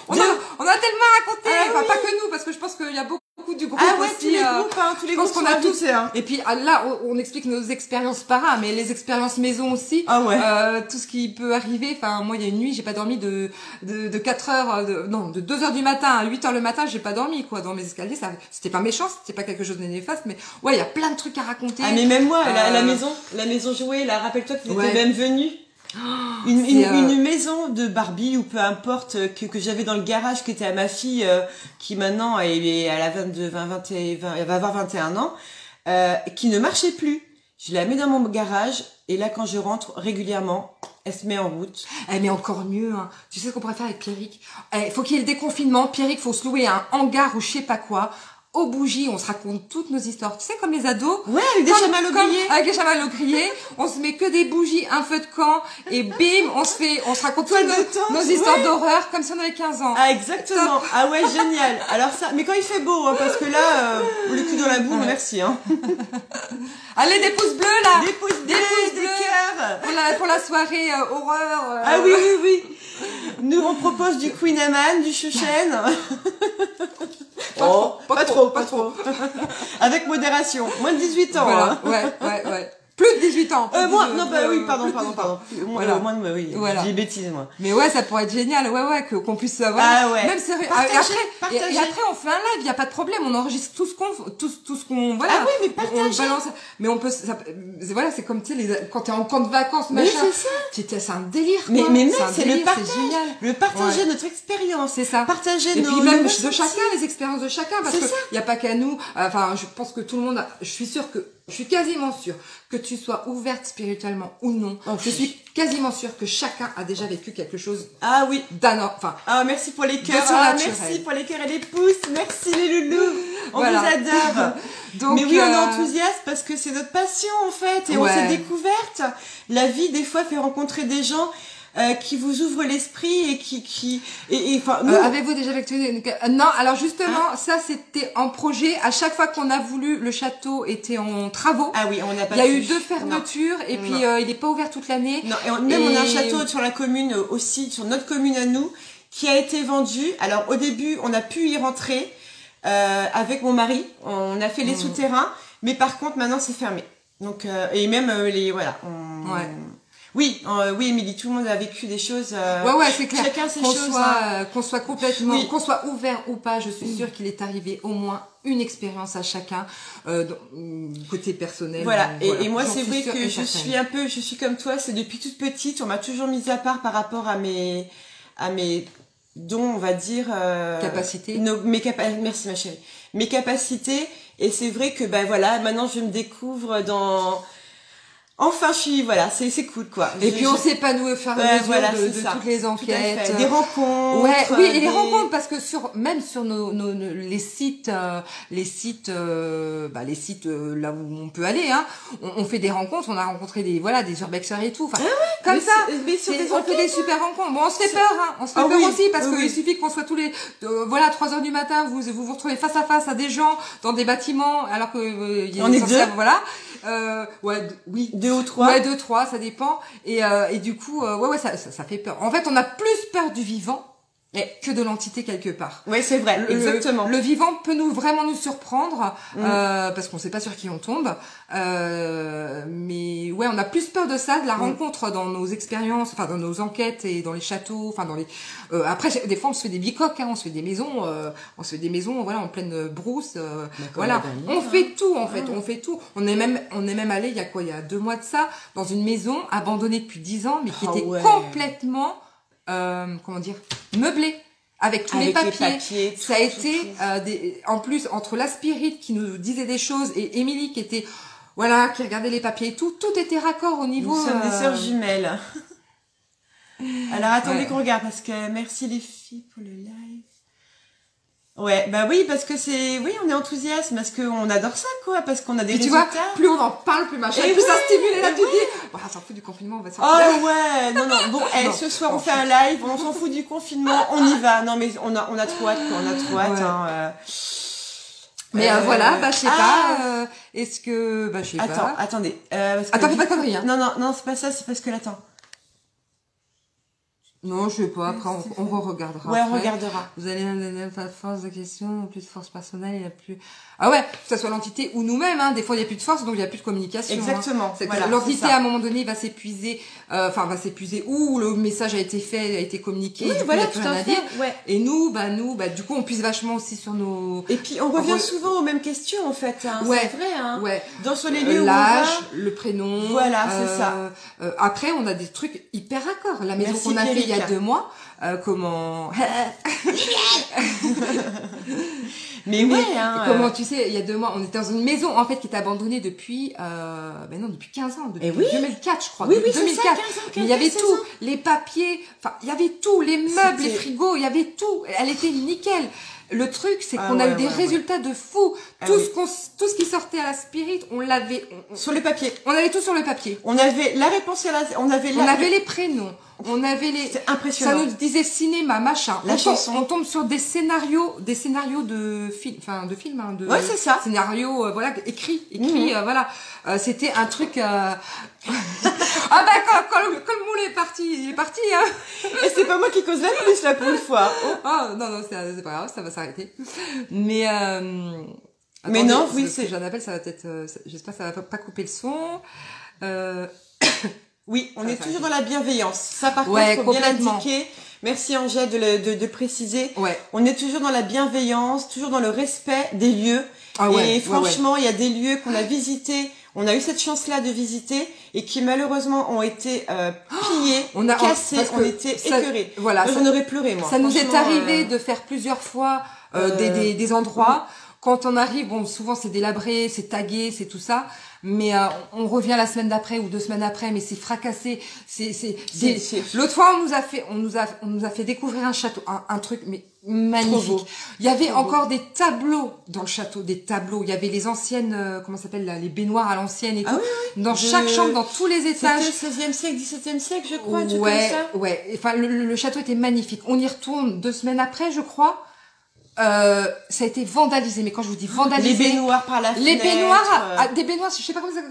A: On a tellement raconté, pas que nous, parce que je pense qu'il y a beaucoup du groupe aussi,
B: tous les groupes, tous les groupes
A: qu'on a tous. Et puis là, on explique nos expériences para, mais les expériences maison aussi. Tout ce qui peut arriver. Enfin, moi, il y a une nuit, j'ai pas dormi de 4 heures, de 2 heures du matin à 8 heures le matin, j'ai pas dormi, quoi, dans mes escaliers. C'était pas méchant, c'était pas quelque chose de néfaste, mais ouais, il y a plein de trucs à raconter.
B: Mais même moi, la maison jouée, là, rappelle-toi que tu étais même venue. Une maison de Barbie ou peu importe que j'avais dans le garage qui était à ma fille qui maintenant elle va avoir 21 ans qui ne marchait plus. Je la mets dans mon garage et là quand je rentre régulièrement, elle se met en route.
A: Mais encore mieux, hein. Tu sais ce qu'on pourrait faire avec Pierrick? Faut qu'il y ait le déconfinement. Pierrick, faut se louer un hangar ou je sais pas quoi. Aux bougies, on se raconte toutes nos histoires. Tu sais, comme les ados.
B: Ouais, avec des chamallows grillés.
A: Avec des chamallows grillés. On se met que des bougies, un feu de camp, et bim, on se raconte toutes nos histoires d'horreur, comme si on avait 15 ans.
B: Exactement.
A: Top.
B: Ouais, génial. Alors ça, mais quand il fait beau, hein, parce que là, le cul dans la boue, merci, hein.
A: Allez, des pouces bleus, là.
B: Des pouces bleus, des cœurs.
A: Pour la soirée, horreur.
B: Oui. Nous, on propose du Queen Amman, du Chouchen. Pas trop. Avec modération. Moins de 18 ans.
A: Voilà.
B: Hein.
A: Ouais. Plus de 18 ans.
B: Pardon. Moins de, oui. Voilà. J'ai bêtise, moi.
A: Mais ouais, ça pourrait être génial. qu'on puisse
B: savoir.
A: Même sérieux. Et après, on fait un live, il y a pas de problème. On enregistre tout ce qu'on, voilà.
B: Ah oui, mais partager.
A: On balance. Mais on peut, c'est comme, tu sais, quand t'es en camp de vacances, machin.
B: Mais c'est ça.
A: C'est un délire, quoi.
B: Mais même, c'est le partage.
A: C'est génial.
B: Le partager notre expérience.
A: C'est ça.
B: Partager
A: et puis même de chacun, les expériences de chacun. Parce que il y a pas qu'à nous. Enfin, je pense que tout le monde je suis quasiment sûre que tu sois ouverte spirituellement ou non. Je suis quasiment sûre que chacun a déjà vécu quelque chose.
B: Merci pour les cœurs. Merci pour les cœurs et les pouces. Merci les loulous. On vous adore. Donc, mais oui, on est enthousiaste parce que c'est notre passion en fait. Et on s'est découverte. La vie, des fois, fait rencontrer des gens qui vous ouvrent l'esprit et
A: avez-vous déjà vécu non, alors justement, ça c'était en projet. À chaque fois qu'on a voulu, le château était en travaux.
B: Ah oui, on n'a pas.
A: Il y a eu 2 fermetures et puis il n'est pas ouvert toute l'année.
B: Non, et on a un château sur la commune aussi, sur notre commune à nous, qui a été vendu. Alors au début, on a pu y rentrer avec mon mari. On a fait les souterrains, mais par contre maintenant c'est fermé. Donc et même Oui, Émilie, tout le monde a vécu des choses.
A: C'est clair.
B: Chacun ses choses.
A: Qu'on soit complètement, qu'on soit ouvert ou pas, je suis sûre qu'il est arrivé au moins une expérience à chacun, côté personnel.
B: Voilà. Et moi, c'est vrai que je suis comme toi. C'est depuis toute petite, on m'a toujours mise à part par rapport à mes dont on va dire
A: capacités.
B: Merci ma chérie. Mes capacités. Et c'est vrai que maintenant je me découvre dans. Enfin, c'est cool, quoi.
A: Et puis on s'épanouit au fur et à mesure de toutes les enquêtes.
B: Des rencontres.
A: Oui, et les rencontres, parce que même sur les sites, là où on peut aller, hein, on fait des rencontres, on a rencontré des urbexeurs et tout. Enfin, on fait des super rencontres. Bon, on se fait peur, hein. On se fait peur aussi, parce qu'il suffit qu'on soit tous les, 3 heures du matin, vous retrouvez face à face à des gens dans des bâtiments, alors que, il y a
B: on est 2.
A: Voilà.
B: 2 ou 3.
A: Ouais, 2, 3, ça dépend. Et du coup, ça fait peur. En fait, on a plus peur du vivant que de l'entité quelque part.
B: Oui, c'est vrai, exactement.
A: Le vivant peut vraiment nous surprendre, parce qu'on sait pas sur qui on tombe. Mais ouais, on a plus peur de ça, de la rencontre dans nos expériences, enfin dans nos enquêtes et dans les châteaux, enfin dans les. Après, des fois, on se fait des bicoques, on se fait des maisons, voilà, en pleine brousse. Voilà, on fait tout en fait, on fait tout. On est même allé, il y a 2 mois de ça, dans une maison abandonnée depuis 10 ans, mais qui était complètement comment dire, meublé avec tous les papiers. Ça a été en plus entre la spirit qui nous disait des choses et Émilie qui était qui regardait les papiers et tout était raccord au niveau.
B: Nous sommes des sœurs jumelles. Alors attendez qu'on regarde parce que merci les filles pour le live. Ouais, bah oui, parce que on est enthousiaste, parce qu'on adore ça, quoi, parce qu'on a des résultats.
A: Tu vois, plus on en parle, plus machin, plus ça stimule, là, tu dis, ça s'en fout du confinement, on va sortir.
B: Oh ouais, non, bon, ce soir, on fait un live, on s'en fout du confinement, on y va. Non, mais on a trop hâte, quoi, on a trop hâte,
A: Mais voilà, je sais pas, est-ce que, je sais pas.
B: Attendez,
A: attends, fais pas de conneries, hein.
B: Non, c'est pas ça, c'est parce que, attends.
A: Non, je sais pas, après on re-regardera.
B: Ouais, on regardera.
A: Vous allez pas de force de question, plus de force personnelle, il n'y a plus... Ah ouais, que ce soit l'entité ou nous-mêmes, des fois il n'y a plus de force, donc il n'y a plus de communication.
B: Exactement.
A: Voilà, l'entité à un moment donné va s'épuiser, ou le message a été communiqué,
B: oui, voilà, tout à fait. Ouais.
A: Et nous, du coup on puise vachement aussi sur nos...
B: Et puis on revient souvent aux mêmes questions en fait,
A: ouais,
B: c'est vrai,
A: Ouais.
B: Dans les lieux
A: l'âge, le prénom.
B: Voilà, c'est ça.
A: Après on a des trucs hyper raccords. La maison qu'on a fait il y a 2 mois, comment...
B: Mais
A: comment tu sais, il y a 2 mois, on était dans une maison en fait qui était abandonnée depuis depuis 15 ans, depuis 2004 je crois.
B: Oui,
A: 2004.
B: Ça, 15 ans,
A: mais il y avait tout, les papiers, enfin il y avait tout, les meubles, les frigos, il y avait tout. Elle était nickel. Le truc, c'est qu'on a eu des résultats de fou. Tout ce qui sortait à la spirit, on l'avait
B: sur le papier.
A: On avait tout sur le papier.
B: On avait la réponse on avait
A: les prénoms. On avait
B: c'est impressionnant.
A: Ça nous disait cinéma, machin.
B: Chanson.
A: On tombe sur des scénarios de films,
B: ouais, c'est ça.
A: Scénarios, écrits, voilà. C'était un truc, quand le moule est parti, il est parti,
B: Et c'est pas moi qui cause la plus, là, pour une fois.
A: Oh, non, c'est pas grave, ça va s'arrêter. Mais
B: non, oui,
A: c'est... J'en appelle, ça va peut-être, j'espère que ça va pas couper le son.
B: Oui, on est toujours dans la bienveillance. Ça, par contre, faut bien l'indiquer. Merci Angèle de préciser.
A: Ouais.
B: On est toujours dans la bienveillance, toujours dans le respect des lieux. Et franchement, il y a des lieux qu'on a visités. On a eu cette chance-là de visiter et qui malheureusement ont été pillés, cassés, on était écœurés.
A: Voilà,
B: j'en aurais pleuré, moi.
A: Ça nous est arrivé de faire plusieurs fois des endroits. Quand on arrive, souvent c'est délabré, c'est tagué, c'est tout ça. Mais on revient la semaine d'après ou 2 semaines après, mais c'est fracassé. L'autre fois on nous a fait découvrir un château, un truc mais magnifique. Il y avait encore des tableaux dans le château, des tableaux. Il y avait les anciennes, comment ça s'appelle, les baignoires à l'ancienne et tout. Oui. Dans chaque chambre, dans tous les étages.
B: C'était 16e siècle, 17e siècle, je crois. Comme ça.
A: Ouais. Enfin, le château était magnifique. On y retourne 2 semaines après, je crois. Ça a été vandalisé, mais quand je vous dis vandalisé,
B: les baignoires par la fenêtre,
A: les baignoires, des baignoires, je sais pas comment ça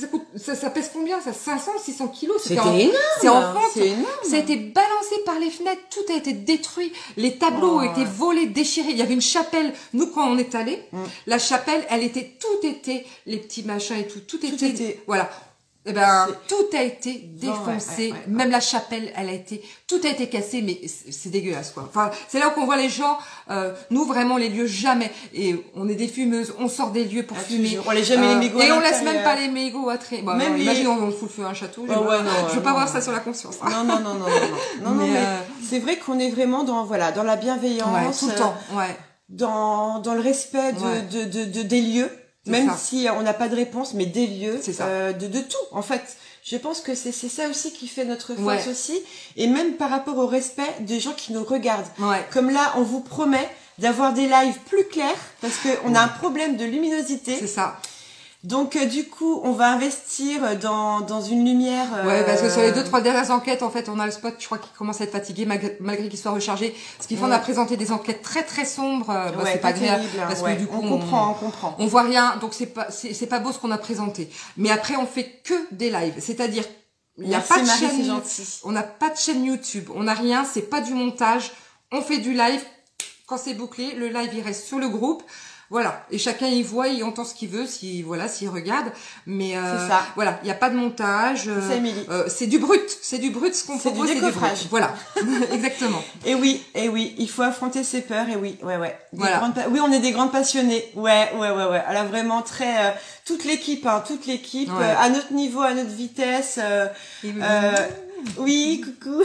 A: coûte, ça pèse combien, ça 500, 600 kilos,
B: c'était énorme,
A: c'est en vente,
B: c'est énorme.
A: Ça a été balancé par les fenêtres, tout a été détruit, les tableaux ont été volés, déchirés, il y avait une chapelle, nous quand on est allé, la chapelle, tout était, les petits machins et tout était, voilà. Eh ben, tout a été défoncé, même la chapelle, tout a été cassé, mais c'est dégueulasse, quoi. Enfin, c'est là où on voit les gens, nous, vraiment, les lieux, jamais. Et on est des fumeuses, on sort des lieux pour fumer.
B: On laisse jamais les mégots
A: et on laisse même pas les mégots à traîner. Bon, imagine, on fout le feu à un château. Je veux pas voir ça sur la conscience.
B: Non, mais c'est vrai qu'on est vraiment dans la bienveillance.
A: Tout le temps,
B: dans le respect des lieux. Même si on n'a pas de réponse, mais des lieux, de tout, en fait. Je pense que c'est ça aussi qui fait notre force aussi. Et même par rapport au respect des gens qui nous regardent. Comme là, on vous promet d'avoir des lives plus clairs, parce qu'on a un problème de luminosité.
A: C'est ça.
B: Donc, du coup, on va investir dans une lumière...
A: parce que sur les 2-3 dernières enquêtes, en fait, on a le spot, je crois, qui commence à être fatigué, malgré qu'il soit rechargé. Ce qui fait, on a présenté des enquêtes très, très sombres. C'est pas agréable. Parce que du coup,
B: on comprend.
A: On voit rien, donc c'est pas beau ce qu'on a présenté. Mais après, on fait que des lives. C'est-à-dire, il n'y a pas de chaîne...
B: c'est gentil.
A: On n'a pas de chaîne YouTube. On n'a rien, c'est pas du montage. on fait du live. Quand c'est bouclé, le live il reste sur le groupe. Voilà, et chacun y voit, il entend ce qu'il veut, s'il regarde, mais voilà, il n'y a pas de montage, c'est du brut ce qu'on propose, c'est du brut. Voilà, exactement.
B: Et oui, il faut affronter ses peurs, et oui, voilà. Oui, on est des grandes passionnées, ouais. Alors vraiment très, toute l'équipe, à notre niveau, à notre vitesse, oui, coucou.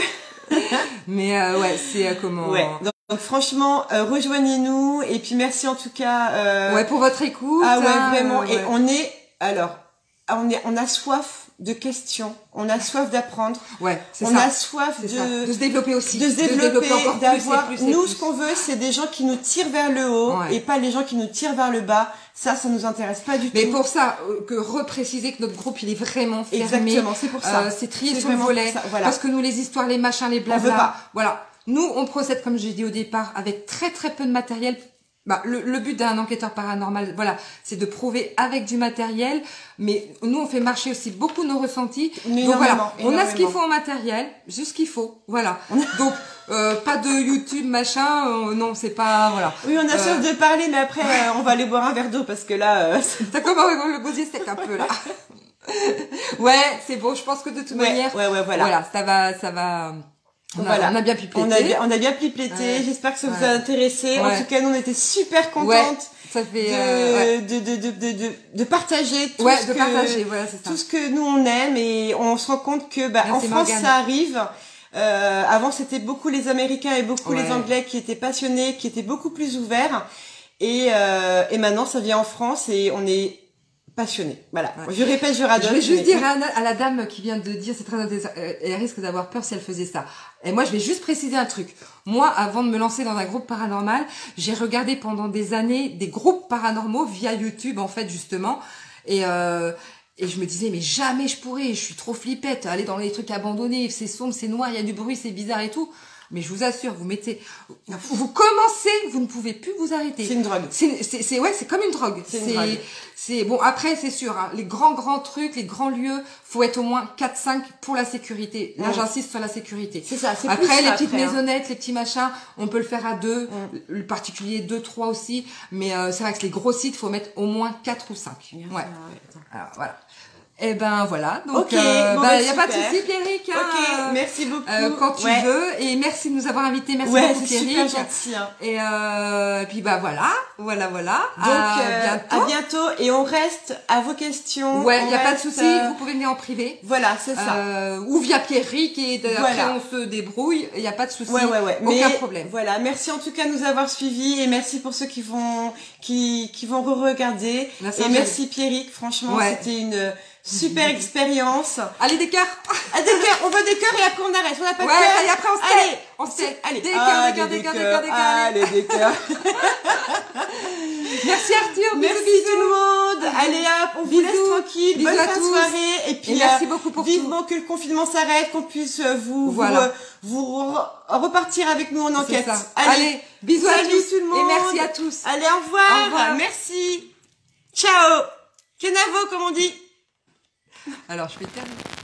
A: Mais c'est comment.
B: Ouais. Donc franchement, rejoignez-nous et puis merci en tout cas.
A: Pour votre écoute.
B: Ah ouais, vraiment. Et on a soif de questions, on a soif d'apprendre.
A: Ouais, c'est ça.
B: On a soif de
A: se développer aussi.
B: De se développer,
A: encore
B: d'avoir. Nous, ce qu'on veut, c'est des gens qui nous tirent vers le haut et pas les gens qui nous tirent vers le bas. Ça nous intéresse pas du tout.
A: Mais pour ça, que repréciser que notre groupe, il est vraiment fermé.
B: Exactement, c'est pour ça.
A: C'est trié sur le volet. Voilà. Parce que nous, les histoires, les machins, les blabla.
B: On veut pas.
A: Voilà. Nous, on procède, comme j'ai dit au départ, avec très très peu de matériel. Le but d'un enquêteur paranormal, voilà, c'est de prouver avec du matériel, mais nous, on fait marcher aussi beaucoup nos ressentis. Donc voilà, on a ce qu'il faut en matériel, juste ce qu'il faut, voilà. Donc, pas de YouTube, machin, non, c'est pas, voilà.
B: Oui, on a soif de parler, mais après, on va aller boire un verre d'eau, parce que là...
A: T'as comment le gosier steak un peu, là. Ouais, c'est bon, je pense que de toute manière...
B: voilà.
A: Voilà, ça va... On a bien piplété.
B: On a bien piplété. J'espère que ça vous a intéressé. En tout cas, nous, on était super contentes.
A: Ça fait
B: de partager tout
A: tout
B: ce que nous on aime, et on se rend compte que en France Morgane. Ça arrive. Avant, c'était beaucoup les Américains et beaucoup les Anglais qui étaient passionnés, qui étaient beaucoup plus ouverts. Et maintenant, ça vient en France et on est passionnée. Voilà. Ouais. Je répète, je radonne.
A: Je vais juste dire à la dame qui vient de dire, c'est très intéressant, elle risque d'avoir peur si elle faisait ça. Et moi, je vais juste préciser un truc. Moi, avant de me lancer dans un groupe paranormal, j'ai regardé pendant des années des groupes paranormaux via YouTube, en fait, justement. Et je me disais, mais jamais je pourrais, je suis trop flippette, aller dans les trucs abandonnés, c'est sombre, c'est noir, il y a du bruit, c'est bizarre et tout. Mais je vous assure, vous commencez, vous ne pouvez plus vous arrêter.
B: C'est une drogue.
A: C'est comme une drogue. C'est bon, après, c'est sûr, hein, les grands trucs, les grands lieux, faut être au moins 4-5 pour la sécurité. Là, j'insiste sur la sécurité.
B: C'est ça, c'est
A: après,
B: plus
A: les petites maisonnettes, les petits machins, on peut le faire à 2, le particulier 2-3 aussi. Mais, c'est vrai que les gros sites, faut mettre au moins 4 ou 5. Ouais. Alors, voilà. Eh ben voilà, donc il y a pas de souci, Pierrick.
B: Ok, merci beaucoup.
A: Quand tu veux, et merci de nous avoir invités. Merci beaucoup, Pierrick.
B: C'est super gentil. Hein.
A: Et puis voilà. Donc
B: à bientôt, et on reste à vos questions.
A: Ouais, il y a pas de souci. Vous pouvez venir en privé.
B: Voilà, c'est ça.
A: Ou via Pierrick, et après on se débrouille. Il y a pas de souci.
B: Ouais.
A: Aucun problème.
B: Voilà, merci en tout cas de nous avoir suivis, et merci pour ceux qui vont re-regarder. Et merci Pierrick, franchement, c'était une super expérience.
A: Allez, des cœurs.
B: On veut des cœurs, et après on arrête. On n'a pas de cœurs.
A: Ouais, et après on se tait.
B: Allez,
A: des cœurs.
B: Allez, des cœurs.
A: Merci Arthur.
B: Merci tout le monde. Allez hop, on vous laisse tranquille. Bonne fin de soirée. Et puis
A: merci beaucoup pour
B: vivement que le confinement s'arrête, qu'on puisse vous repartir avec nous en enquête.
A: Allez, bisous à tous.
B: Tout le monde.
A: Et merci à tous.
B: Allez, au revoir. Merci. Ciao. Kenavo, comme on dit.
A: Alors, je vais terminer.